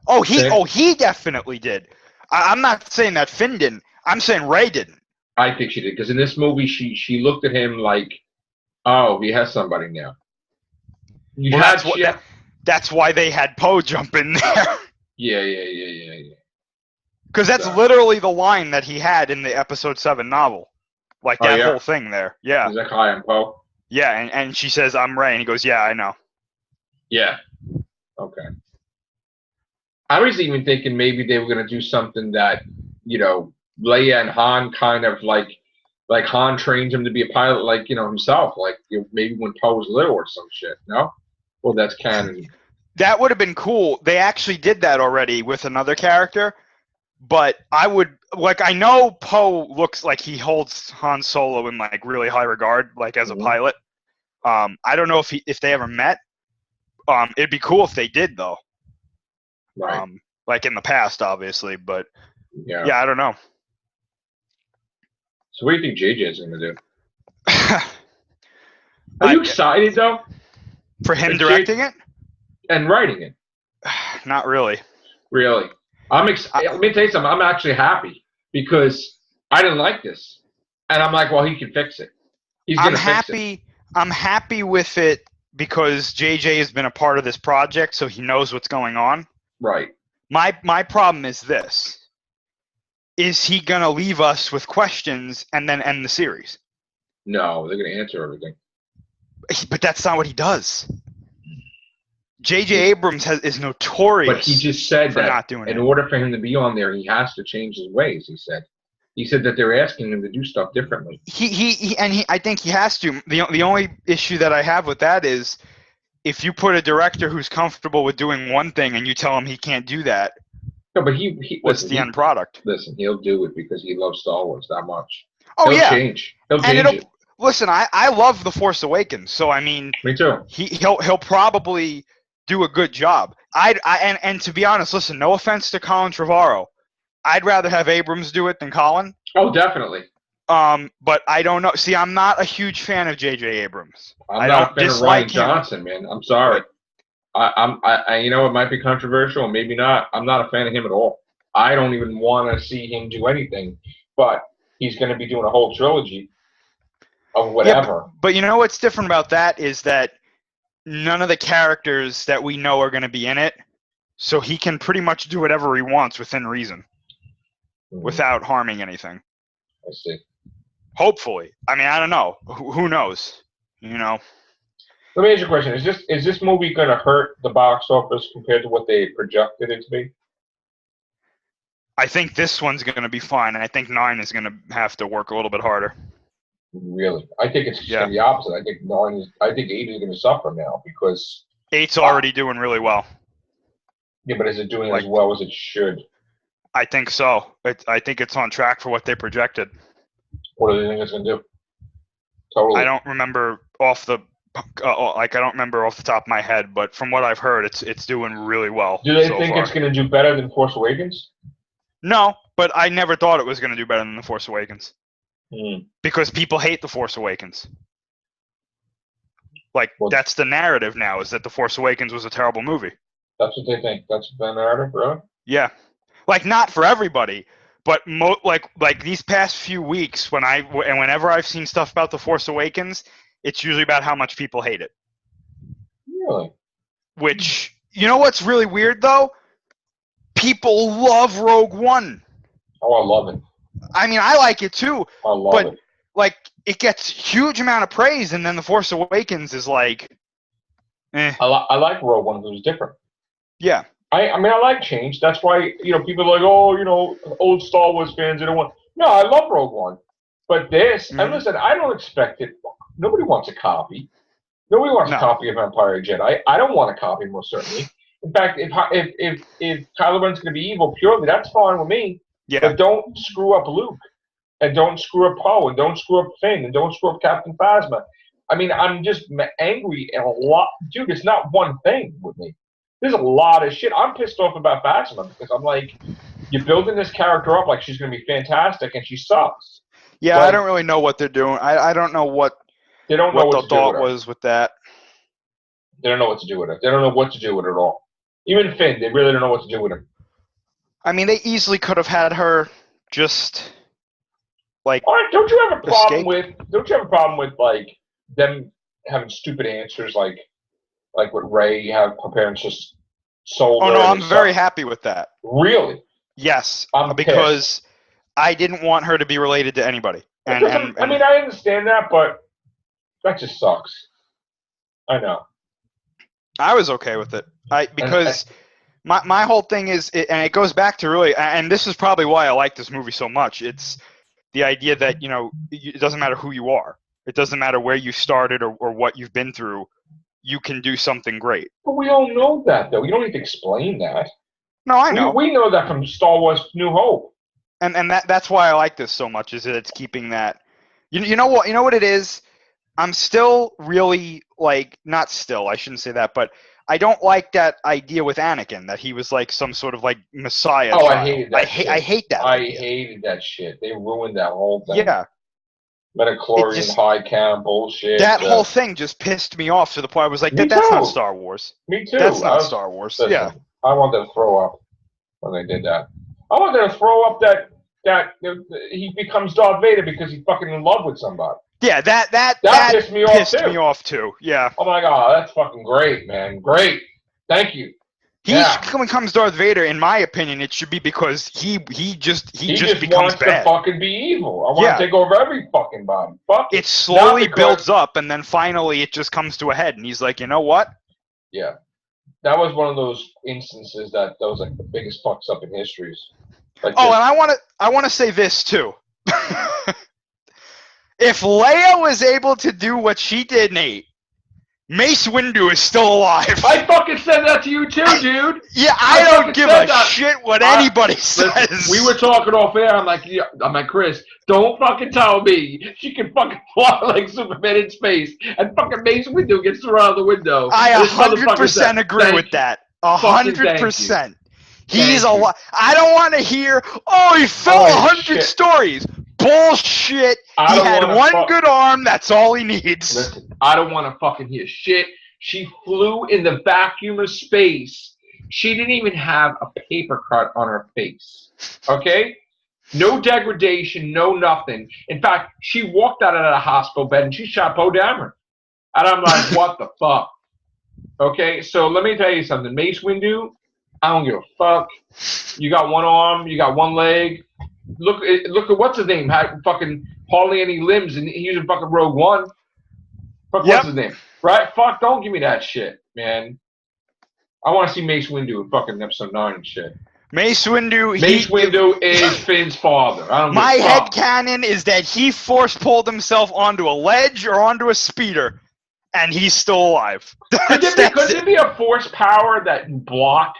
Speaker 2: Oh, he definitely did. I'm not saying that Finn didn't. I'm saying Rey didn't.
Speaker 1: I think she did because in this movie she looked at him like, oh, he has somebody now.
Speaker 2: That's why they had Poe jump in there.
Speaker 1: Yeah.
Speaker 2: Because that's literally the line that he had in the Episode 7 novel. Like that whole thing there. Yeah.
Speaker 1: He's like, "Hi, I'm Poe."
Speaker 2: Yeah, and she says, "I'm Rey," and he goes, "Yeah, I know."
Speaker 1: Yeah. Okay. I was even thinking maybe they were going to do something that, you know, Leia and Han kind of like Han trained him to be a pilot, like, you know, himself, like, you know, maybe when Poe was little or some shit. No? Well, that's canon.
Speaker 2: That would have been cool. They actually did that already with another character, but I know Poe looks like he holds Han Solo in like really high regard, like as a pilot. I don't know if they ever met. It'd be cool if they did though.
Speaker 1: Right.
Speaker 2: Like in the past, obviously, but
Speaker 1: yeah,
Speaker 2: I don't know.
Speaker 1: So what do you think JJ is going to do? Are you excited though?
Speaker 2: For him directing it
Speaker 1: and writing it?
Speaker 2: Not really.
Speaker 1: Really, I'm excited. Let me tell you something. I'm actually happy because I didn't like this, and I'm like, well, he can fix it. He's going to fix it.
Speaker 2: I'm happy with it because JJ has been a part of this project, so he knows what's going on.
Speaker 1: Right.
Speaker 2: My problem is this. Is he going to leave us with questions and then end the series?
Speaker 1: No, they're going to answer everything.
Speaker 2: But that's not what he does. J.J. Abrams is notorious.
Speaker 1: But he just said
Speaker 2: for
Speaker 1: that
Speaker 2: not doing
Speaker 1: in
Speaker 2: it.
Speaker 1: order for him to be on there, he has to change his ways, he said. He said that they're asking him to do stuff differently.
Speaker 2: I think he has to. The only issue that I have with that is if you put a director who's comfortable with doing one thing and you tell him he can't do that,
Speaker 1: no, but
Speaker 2: what's the end product?
Speaker 1: Listen, he'll do it because he loves Star Wars that much.
Speaker 2: Oh,
Speaker 1: He'll
Speaker 2: yeah.
Speaker 1: change. He'll change it.
Speaker 2: Listen, I love The Force Awakens, so I mean,
Speaker 1: me too.
Speaker 2: He'll probably do a good job. And to be honest, listen, no offense to Colin Trevorrow, I'd rather have Abrams do it than Colin.
Speaker 1: Oh, definitely.
Speaker 2: But I don't know. See, I'm not a huge fan of J.J. Abrams.
Speaker 1: I'm not a fan of Ryan Johnson, man. I'm sorry. I you know, it might be controversial, maybe not. I'm not a fan of him at all. I don't even want to see him do anything. But he's going to be doing a whole trilogy of whatever.
Speaker 2: Yeah, but you know what's different about that is that none of the characters that we know are going to be in it, so he can pretty much do whatever he wants within reason, without harming anything.
Speaker 1: I see.
Speaker 2: Hopefully. I mean, I don't know. Who knows? You know.
Speaker 1: Let me ask you a question. Is this movie going to hurt the box office compared to what they projected it to be?
Speaker 2: I think this one's going to be fine, and I think 9 is going to have to work a little bit harder.
Speaker 1: Really? I think it's going to be the opposite. I think 8 is going to suffer now because
Speaker 2: 8's already doing really well.
Speaker 1: Yeah, but is it doing as well as it should?
Speaker 2: I think so. I think it's on track for what they projected.
Speaker 1: What do they think it's going to do? Totally.
Speaker 2: I don't remember off the top of my head, but from what I've heard, it's doing really well.
Speaker 1: Do they think it's going to do better than Force Awakens?
Speaker 2: No, but I never thought it was going to do better than The Force Awakens.
Speaker 1: Mm.
Speaker 2: Because people hate The Force Awakens. That's the narrative now, is that The Force Awakens was a terrible movie.
Speaker 1: That's what they think. That's the narrative, really?
Speaker 2: Yeah. Not for everybody, but these past few weeks, whenever I've seen stuff about The Force Awakens, it's usually about how much people hate it.
Speaker 1: Really?
Speaker 2: Which, you know what's really weird, though? People love Rogue One.
Speaker 1: Oh, I love it.
Speaker 2: I mean, I like it, too.
Speaker 1: I love it.
Speaker 2: It gets huge amount of praise, and then The Force Awakens is like, eh.
Speaker 1: I like Rogue One because it was different.
Speaker 2: Yeah.
Speaker 1: I mean, I like change. That's why, people are like, oh, old Star Wars fans, they don't want... No, I love Rogue One. But this, and listen, I don't expect it. Nobody wants a copy. Nobody wants a copy of Empire of Jedi. I don't want a copy, most certainly. In fact, if Kylo Ren's going to be evil purely, that's fine with me.
Speaker 2: Yeah.
Speaker 1: But don't screw up Luke. And don't screw up Poe. And don't screw up Finn. And don't screw up Captain Phasma. I mean, I'm just angry at a lot. Dude, it's not one thing with me. There's a lot of shit. I'm pissed off about Phasma because I'm like, you're building this character up like she's going to be fantastic, and she sucks.
Speaker 2: Yeah, I don't really know what they're doing. I don't know what
Speaker 1: they don't know what
Speaker 2: the thought was with that.
Speaker 1: They don't know what to do with it. They don't know what to do with it at all. Even Finn, they really don't know what to do with him.
Speaker 2: I mean, they easily could have had her just all right,
Speaker 1: don't you have a problem with them having stupid answers like what Rey have her parents just sold?
Speaker 2: Oh no, I'm very happy with that.
Speaker 1: Really?
Speaker 2: Yes,
Speaker 1: I'm
Speaker 2: because pissed. I didn't want her to be related to anybody.
Speaker 1: I mean, I understand that, but that just sucks. I know.
Speaker 2: I was okay with it. Because my whole thing is, and it goes back to really, and this is probably why I like this movie so much. It's the idea that, it doesn't matter who you are. It doesn't matter where you started or what you've been through. You can do something great.
Speaker 1: But we all know that, though. You don't need to explain that.
Speaker 2: No, I know.
Speaker 1: We know that from Star Wars New Hope.
Speaker 2: And that's why I like this so much, is that it's keeping that. You know what it is? I'm still really, not still, I shouldn't say that, but I don't like that idea with Anakin, that he was some sort of Messiah.
Speaker 1: Oh, I hated that
Speaker 2: shit. I hate that.
Speaker 1: I hated that shit. They ruined that whole thing.
Speaker 2: Yeah.
Speaker 1: Metachlorian high count bullshit.
Speaker 2: That whole thing just pissed me off to the point I was like, that's not Star Wars.
Speaker 1: Me too.
Speaker 2: That's not Star Wars.
Speaker 1: Listen,
Speaker 2: yeah.
Speaker 1: I wanted to throw up when they did that. I wanted to throw up that he becomes Darth Vader because he's fucking in love with somebody.
Speaker 2: Yeah, that
Speaker 1: pissed me off too.
Speaker 2: Yeah.
Speaker 1: Oh my god, that's fucking great, man. Great. Thank you.
Speaker 2: He becomes Darth Vader, in my opinion, it should be because he just becomes
Speaker 1: wants
Speaker 2: bad.
Speaker 1: To fucking be evil. I want to take over every fucking body. Fuck
Speaker 2: it slowly builds up, and then finally it just comes to a head, and he's like, you know what?
Speaker 1: Yeah. That was one of those instances that was the biggest fucks up in histories.
Speaker 2: And I want to say this too. If Leia was able to do what she did, Nate, Mace Windu is still alive.
Speaker 1: I fucking said that to you too, dude.
Speaker 2: Yeah, I don't give a shit what anybody says.
Speaker 1: Listen, we were talking off air. I'm like, Chris, don't fucking tell me she can fucking fly like Superman in space, and fucking Mace Windu gets thrown out of the window.
Speaker 2: I 100% agree with that. 100%. He's alive. I don't want to hear, he fell 100 stories. Bullshit. He had one good arm. That's all he needs.
Speaker 1: Listen, I don't want to fucking hear shit. She flew in the vacuum of space. She didn't even have a paper cut on her face. Okay? No degradation, no nothing. In fact, she walked out of the hospital bed and she shot Poe Dameron. And I'm like, what the fuck? Okay? So let me tell you something. Mace Windu, I don't give a fuck. You got one arm, you got one leg. Look at what's his name? Had fucking hardly any limbs, and he was in fucking Rogue One. Fuck, what's his name? Right? Fuck, don't give me that shit, man. I want to see Mace Windu in fucking episode 9 and shit.
Speaker 2: Mace Windu
Speaker 1: is Finn's father.
Speaker 2: My headcanon is that he force pulled himself onto a ledge or onto a speeder, and he's still alive.
Speaker 1: Could there be a force power that block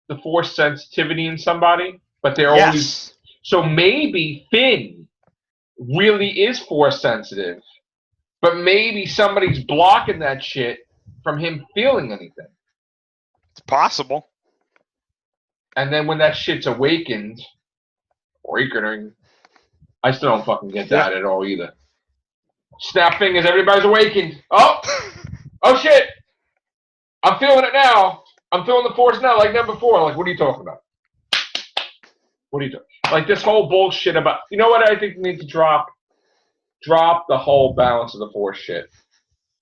Speaker 1: the force sensitivity in somebody, but they're only so maybe Finn really is force sensitive, but maybe somebody's blocking that shit from him feeling anything.
Speaker 2: It's possible.
Speaker 1: And then when that shit's awakening, I still don't fucking get that at all either. Snap fingers, everybody's awakened. Oh shit! I'm feeling it now. I'm feeling the force now, like never before. Like, what are you talking about? What are you talking? Like this whole bullshit about. You know what I think we need to drop? Drop the whole balance of the force shit.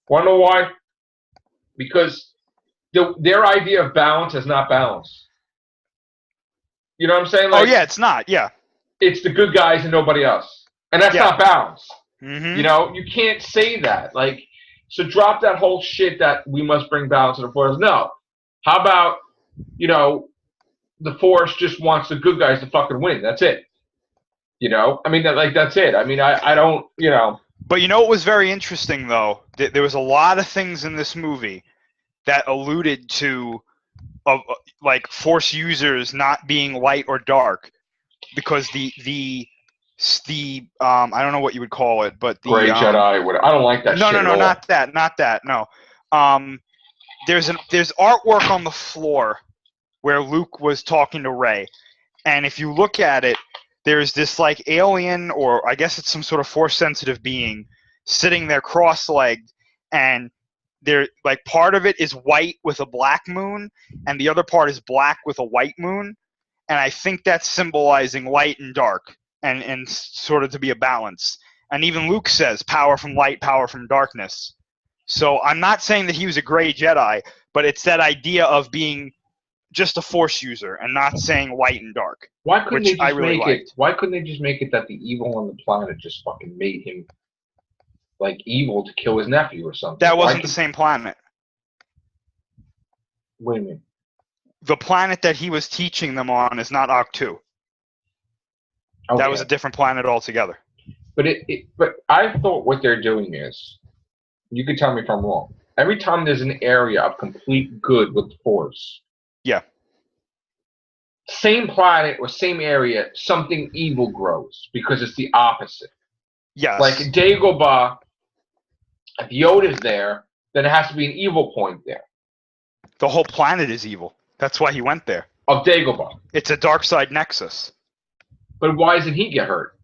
Speaker 1: Wanna know why? Because their idea of balance is not balance. You know what I'm saying? Like,
Speaker 2: it's not. Yeah.
Speaker 1: It's the good guys and nobody else, and that's not balance.
Speaker 2: Mm-hmm.
Speaker 1: You know, you can't say that. Like, so drop that whole shit that we must bring balance to the force. No. How about, the force just wants the good guys to fucking win. That's it. You know? I mean, that's it. I mean, I don't,
Speaker 2: But you know what was very interesting, though? There was a lot of things in this movie that alluded to, like, force users not being light or dark. Because the I don't know what you would call it, but the
Speaker 1: Gray Jedi. I don't like that.
Speaker 2: No,
Speaker 1: shit
Speaker 2: no, no,
Speaker 1: at all.
Speaker 2: not that. No. There's artwork on the floor where Luke was talking to Rey, and if you look at it, there's this like alien, or I guess it's some sort of force-sensitive being, sitting there cross-legged, and there like part of it is white with a black moon, and the other part is black with a white moon. And I think that's symbolizing light and dark, and sort of to be a balance. And even Luke says power from light, power from darkness. So I'm not saying that he was a gray Jedi, but it's that idea of being just a force user and not saying light and dark.
Speaker 1: Why couldn't they just make it? Why couldn't they just make it that the evil on the planet just fucking made him like evil to kill his nephew or something?
Speaker 2: That wasn't the same planet.
Speaker 1: What do you mean?
Speaker 2: The planet that he was teaching them on is not Octu. Okay. That was a different planet altogether.
Speaker 1: But but I thought what they're doing is, you can tell me if I'm wrong. Every time there's an area of complete good with the Force, same planet or same area, something evil grows because it's the opposite.
Speaker 2: Yes.
Speaker 1: Like Dagobah, if Yoda's there, then it has to be an evil point there.
Speaker 2: The whole planet is evil. That's why he went there.
Speaker 1: Of Dagobah.
Speaker 2: It's a dark side nexus.
Speaker 1: But why doesn't he get hurt?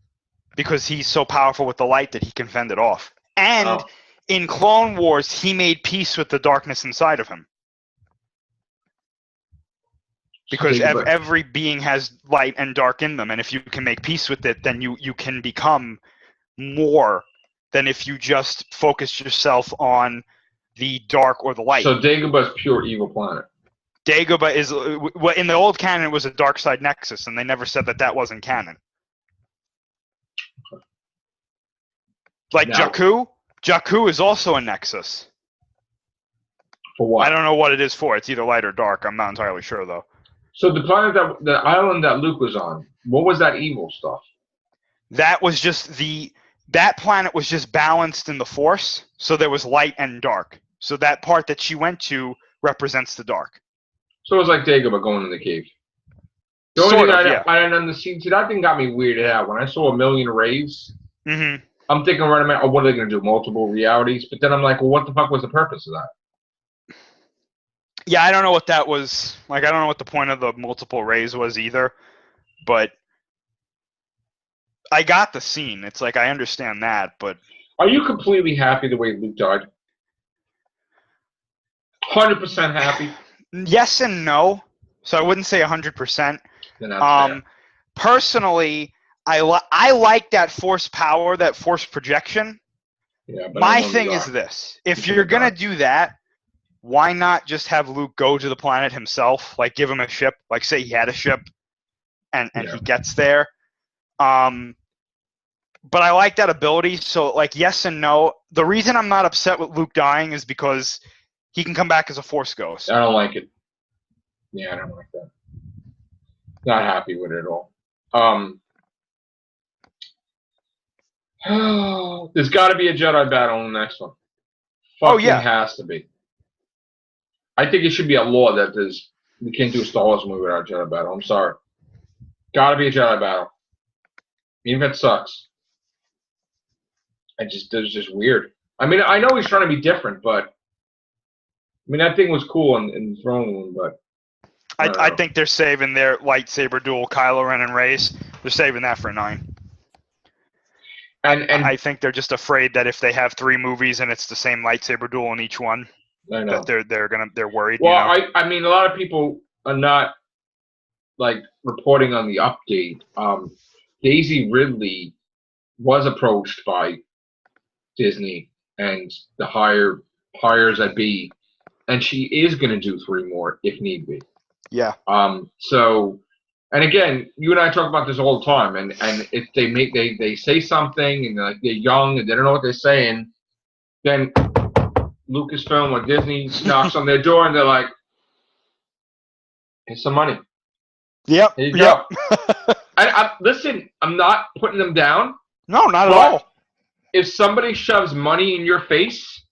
Speaker 2: Because he's so powerful with the light that he can fend it off. And in Clone Wars, he made peace with the darkness inside of him. Because every being has light and dark in them, and if you can make peace with it, then you can become more than if you just focus yourself on the dark or the light.
Speaker 1: So Dagobah's pure evil planet.
Speaker 2: Dagobah is, in the old canon, it was a dark side nexus, and they never said that wasn't canon. Like Jakku? Jakku is also a nexus.
Speaker 1: For what?
Speaker 2: I don't know what it is for. It's either light or dark. I'm not entirely sure, though.
Speaker 1: So the planet the island that Luke was on, what was that evil stuff?
Speaker 2: That was just that planet was just balanced in the Force, so there was light and dark. So that part that she went to represents the dark.
Speaker 1: So it was like Dagobah going in the cave. The only thing I didn't understand, see, that thing got me weirded out. When I saw a million rays, I'm thinking right away, what are they going to do, multiple realities? But then I'm like, well, what the fuck was the purpose of that?
Speaker 2: Yeah, I don't know what that was. Like, I don't know what the point of the multiple rays was either. But I got the scene. It's like, I understand that, but...
Speaker 1: Are you completely happy the way Luke died? 100% happy?
Speaker 2: Yes and no. So I wouldn't say 100%.
Speaker 1: Then that's fair.
Speaker 2: Personally, I like that force power, that force projection.
Speaker 1: Yeah, but
Speaker 2: my thing is this. If you're going to do that, why not just have Luke go to the planet himself? Like, give him a ship. Like, say he had a ship, and he gets there. But I like that ability. So, like, yes and no. The reason I'm not upset with Luke dying is because he can come back as a Force ghost.
Speaker 1: I don't like it. Yeah, I don't like that. Not happy with it at all. There's got to be a Jedi battle in the next one. Fucking has to be. I think it should be a law that we can't do a Star Wars movie without a Jedi battle. I'm sorry. Gotta be a Jedi battle. Even if it sucks. It's just weird. I mean, I know he's trying to be different, but I mean that thing was cool in the throne room, but
Speaker 2: I think they're saving their lightsaber duel, Kylo Ren and Rey's. They're saving that for 9. And I think they're just afraid that if they have 3 movies and it's the same lightsaber duel in each one, that they're worried.
Speaker 1: Well, I mean, a lot of people are not like reporting on the update. Daisy Ridley was approached by Disney and the hires that be, and she is going to do 3 more if need be.
Speaker 2: Yeah.
Speaker 1: So, and again, you and I talk about this all the time, and if they say something and they're young and they don't know what they're saying, then Lucasfilm or Disney knocks on their door and they're like, "Here's some money."
Speaker 2: Yep.
Speaker 1: Here you go. Listen, I'm not putting them down.
Speaker 2: No, not at all.
Speaker 1: If somebody shoves money in your face,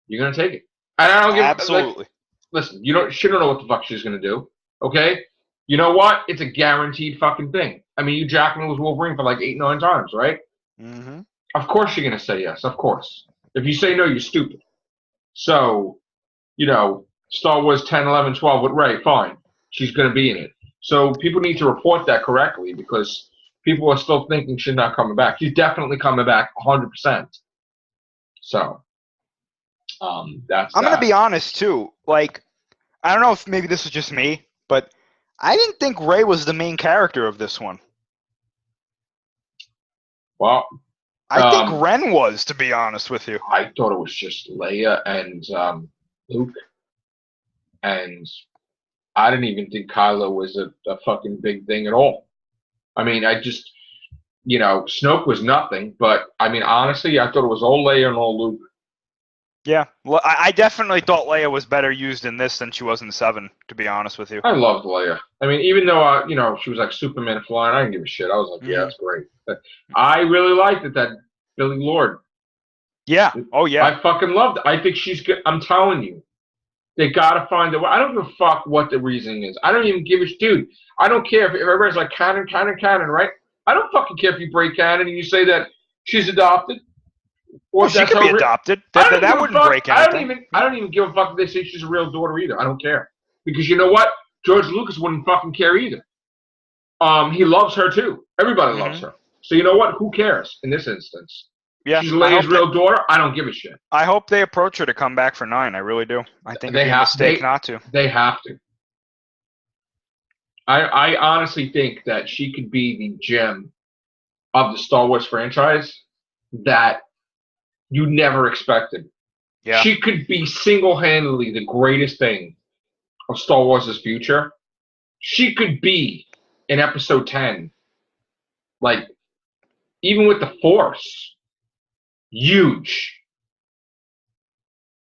Speaker 1: you're gonna take it. And I don't give
Speaker 2: absolutely.
Speaker 1: Listen, she don't know what the fuck she's gonna do. Okay? You know what? It's a guaranteed fucking thing. I mean, you Jackman was Wolverine for like 8, 9 times, right?
Speaker 2: Mm-hmm.
Speaker 1: Of course you're gonna say yes. Of course. If you say no, you're stupid. So, Star Wars 10, 11, 12 with Rey, fine. She's gonna be in it. So people need to report that correctly because people are still thinking she's not coming back. She's definitely coming back 100%. So, that's.
Speaker 2: I'm gonna be honest too. Like, I don't know if maybe this is just me, but I didn't think Rey was the main character of this one.
Speaker 1: Well,
Speaker 2: I think Ren was, to be honest with you.
Speaker 1: I thought it was just Leia and Luke, and I didn't even think Kylo was a fucking big thing at all. I mean, Snoke was nothing, but I mean, honestly, I thought it was all Leia and all Luke.
Speaker 2: Yeah, well, I definitely thought Leia was better used in this than she was in 7, to be honest with you.
Speaker 1: I loved Leia. I mean, even though, she was like Superman flying, I didn't give a shit. I was like, yeah, that's great. But I really liked it, that Billy Lord.
Speaker 2: Yeah. Oh, yeah.
Speaker 1: I fucking loved it. I think she's good. I'm telling you. They gotta find a way. I don't give a fuck what the reasoning is. I don't even give a dude. I don't care if everybody's like canon, right? I don't fucking care if you break canon and you say that she's adopted.
Speaker 2: Or she could be adopted. That wouldn't break anything.
Speaker 1: I don't even give a fuck if they say she's a real daughter either. I don't care. Because you know what? George Lucas wouldn't fucking care either. He loves her too. Everybody loves her. So you know what? Who cares in this instance?
Speaker 2: Yeah,
Speaker 1: she's Leia's real daughter. I don't give a shit.
Speaker 2: I hope they approach her to come back for 9. I really do. I think it'd be a mistake not to.
Speaker 1: They have to. I honestly think that she could be the gem of the Star Wars franchise that you never expected.
Speaker 2: Yeah.
Speaker 1: She could be single-handedly the greatest thing of Star Wars' future. She could be in Episode 10. Like, even with the Force. Huge.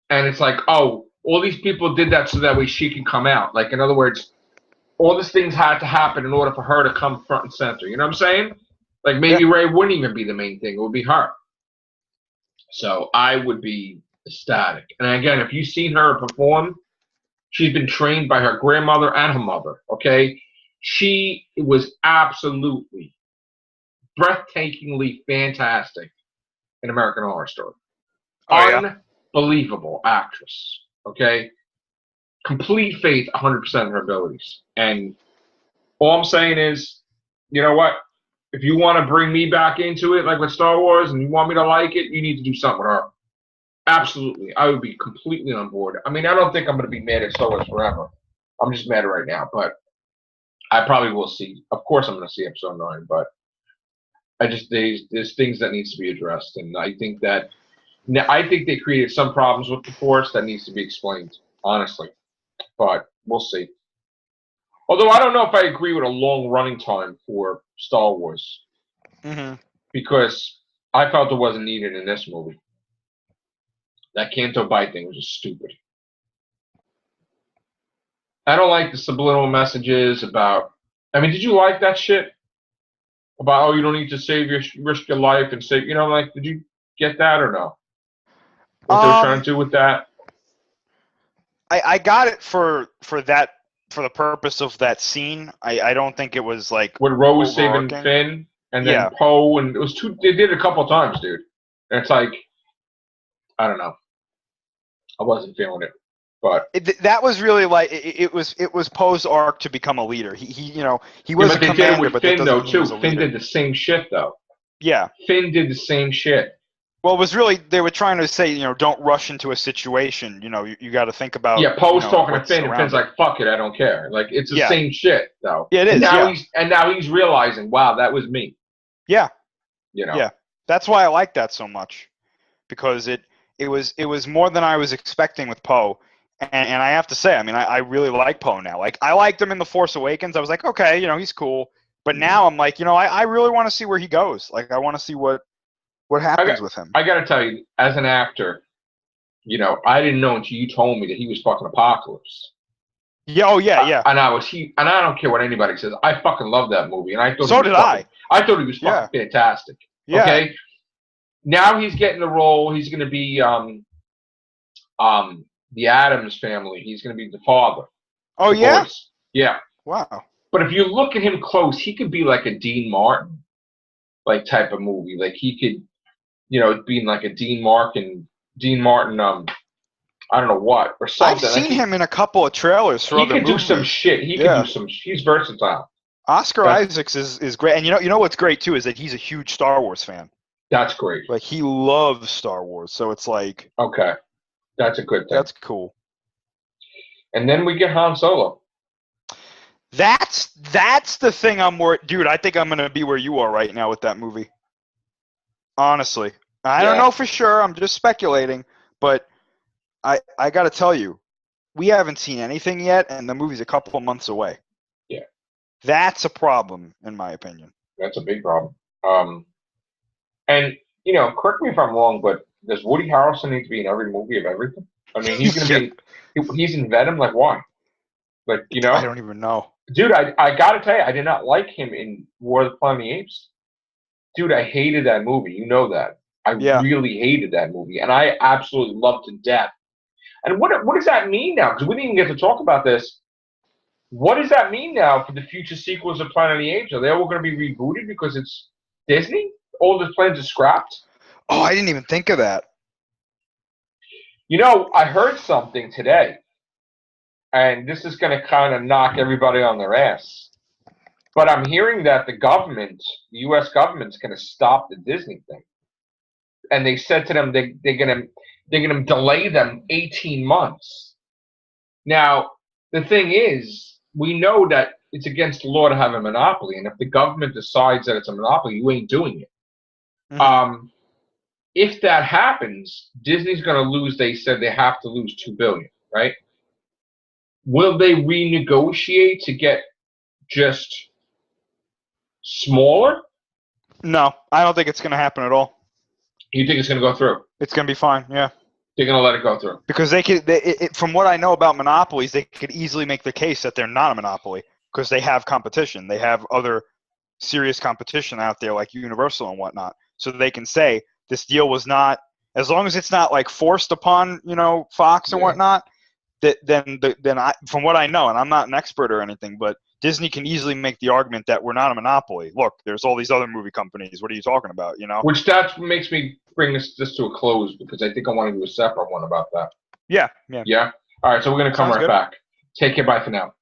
Speaker 1: And it's like, oh, all these people did that so that way she can come out. Like, in other words, all these things had to happen in order for her to come front and center. You know what I'm saying? Like, maybe Rey wouldn't even be the main thing. It would be her. So I would be ecstatic. And again, if you've seen her perform, she's been trained by her grandmother and her mother, okay? She was absolutely, breathtakingly fantastic in American Horror Story. Unbelievable actress, okay? Complete faith 100% in her abilities. And all I'm saying is, you know what? If you want to bring me back into it, like with Star Wars, and you want me to like it, you need to do something with her. Absolutely. I would be completely on board. I mean, I don't think I'm going to be mad at Star Wars forever. I'm just mad right now, but I probably will see. Of course I'm going to see Episode 9, but there's things that needs to be addressed, and I think they created some problems with the Force that needs to be explained, honestly. But we'll see. Although I don't know if I agree with a long running time for Star Wars.
Speaker 2: Mm-hmm.
Speaker 1: Because I felt it wasn't needed in this movie. That Canto Bight thing was just stupid. I don't like the subliminal messages about... I mean, did you like that shit? About, oh, you don't need to risk your life and save... You know, like, did you get that or no? What they were trying to do with that?
Speaker 2: I got it for the purpose of that scene. I don't think it was like
Speaker 1: with Rose saving
Speaker 2: overarching.
Speaker 1: Finn, and then
Speaker 2: Yeah.
Speaker 1: Poe, and it was two. They did it a couple of times, dude. And it's like, I don't know. I wasn't feeling it, but
Speaker 2: that was really like it was Poe's arc to become a leader. He was
Speaker 1: but
Speaker 2: a
Speaker 1: they did
Speaker 2: commander,
Speaker 1: it with
Speaker 2: but
Speaker 1: Finn
Speaker 2: that
Speaker 1: though
Speaker 2: doesn't mean he
Speaker 1: too.
Speaker 2: was a
Speaker 1: Finn
Speaker 2: leader.
Speaker 1: did the same shit though.
Speaker 2: Yeah.
Speaker 1: Finn did the same shit.
Speaker 2: Well, it was really they were trying to say, don't rush into a situation. You got to think about.
Speaker 1: Yeah, Poe's talking to
Speaker 2: what's
Speaker 1: Finn, and
Speaker 2: around
Speaker 1: Finn's
Speaker 2: it.
Speaker 1: like, "Fuck it, I don't care." Like it's the same shit though.
Speaker 2: Yeah, it is.
Speaker 1: And now he's realizing, wow, that was me.
Speaker 2: Yeah.
Speaker 1: You know.
Speaker 2: Yeah. That's why I like that so much, because it was more than I was expecting with Poe, and I have to say, I mean, I really like Poe now. Like I liked him in The Force Awakens. I was like, okay, he's cool. But now I'm like, I really want to see where he goes. Like I want to see what happens with him.
Speaker 1: I got to tell you, as an actor, I didn't know until you told me that he was fucking Apocalypse.
Speaker 2: Yeah. Oh yeah, yeah.
Speaker 1: And I don't care what anybody says. I fucking love that movie, and I thought
Speaker 2: so did I.
Speaker 1: I thought he was fucking fantastic.
Speaker 2: Yeah.
Speaker 1: Okay. Now he's getting the role. He's going to be the Addams family. He's going to be the father.
Speaker 2: Oh yeah.
Speaker 1: Voice. Yeah.
Speaker 2: Wow.
Speaker 1: But if you look at him close, he could be like a Dean Martin, like type of movie. Like he could, being like a Dean Martin, I don't know what, or something.
Speaker 2: I've seen him in a couple of trailers for other movies.
Speaker 1: He can do some shit. He can do some. He's versatile.
Speaker 2: Oscar Isaacs is great, and you know what's great too is that he's a huge Star Wars fan.
Speaker 1: That's great.
Speaker 2: Like he loves Star Wars, so it's like
Speaker 1: okay, that's a good thing.
Speaker 2: That's cool.
Speaker 1: And then we get Han Solo.
Speaker 2: That's the thing I'm more, dude. I think I'm gonna be where you are right now with that movie. Honestly, I don't know for sure. I'm just speculating, but I got to tell you, we haven't seen anything yet, and the movie's a couple of months away.
Speaker 1: Yeah,
Speaker 2: that's a problem, in my opinion.
Speaker 1: That's a big problem. And correct me if I'm wrong, but does Woody Harrelson need to be in every movie of everything? I mean, he's gonna be. He's in Venom. Like why? Like
Speaker 2: I don't even know.
Speaker 1: Dude, I gotta tell you, I did not like him in War of the Planet of the Apes. Dude, I hated that movie. You know that. I really hated that movie, and I absolutely loved to death. And what does that mean now? Because we didn't even get to talk about this. What does that mean now for the future sequels of Planet of the Apes? Are they all going to be rebooted because it's Disney? All the plans are scrapped?
Speaker 2: Oh, I didn't even think of that.
Speaker 1: I heard something today, and this is going to kind of knock everybody on their ass. But I'm hearing that the U.S. government's going to stop the Disney thing. And they said to them they're going to delay them 18 months. Now, the thing is, we know that it's against the law to have a monopoly. And if the government decides that it's a monopoly, you ain't doing it. Mm-hmm. If that happens, Disney's going to lose. They said they have to lose $2 billion, right? Will they renegotiate to get just smaller?
Speaker 2: No, I don't think it's going to happen at all.
Speaker 1: You think it's going to go through?
Speaker 2: It's going to be fine, yeah.
Speaker 1: They're going to let it go through?
Speaker 2: Because from what I know about monopolies, they could easily make the case that they're not a monopoly because they have competition. They have other serious competition out there like Universal and whatnot. So they can say this deal was not, as long as it's not like forced upon, Fox and whatnot, then from what I know, and I'm not an expert or anything, but Disney can easily make the argument that we're not a monopoly. Look, there's all these other movie companies. What are you talking about,
Speaker 1: Which that makes me bring this to a close because I think I want to do a separate one about that.
Speaker 2: Yeah.
Speaker 1: Yeah? All right, so we're going to come right back. Take care. Bye for now.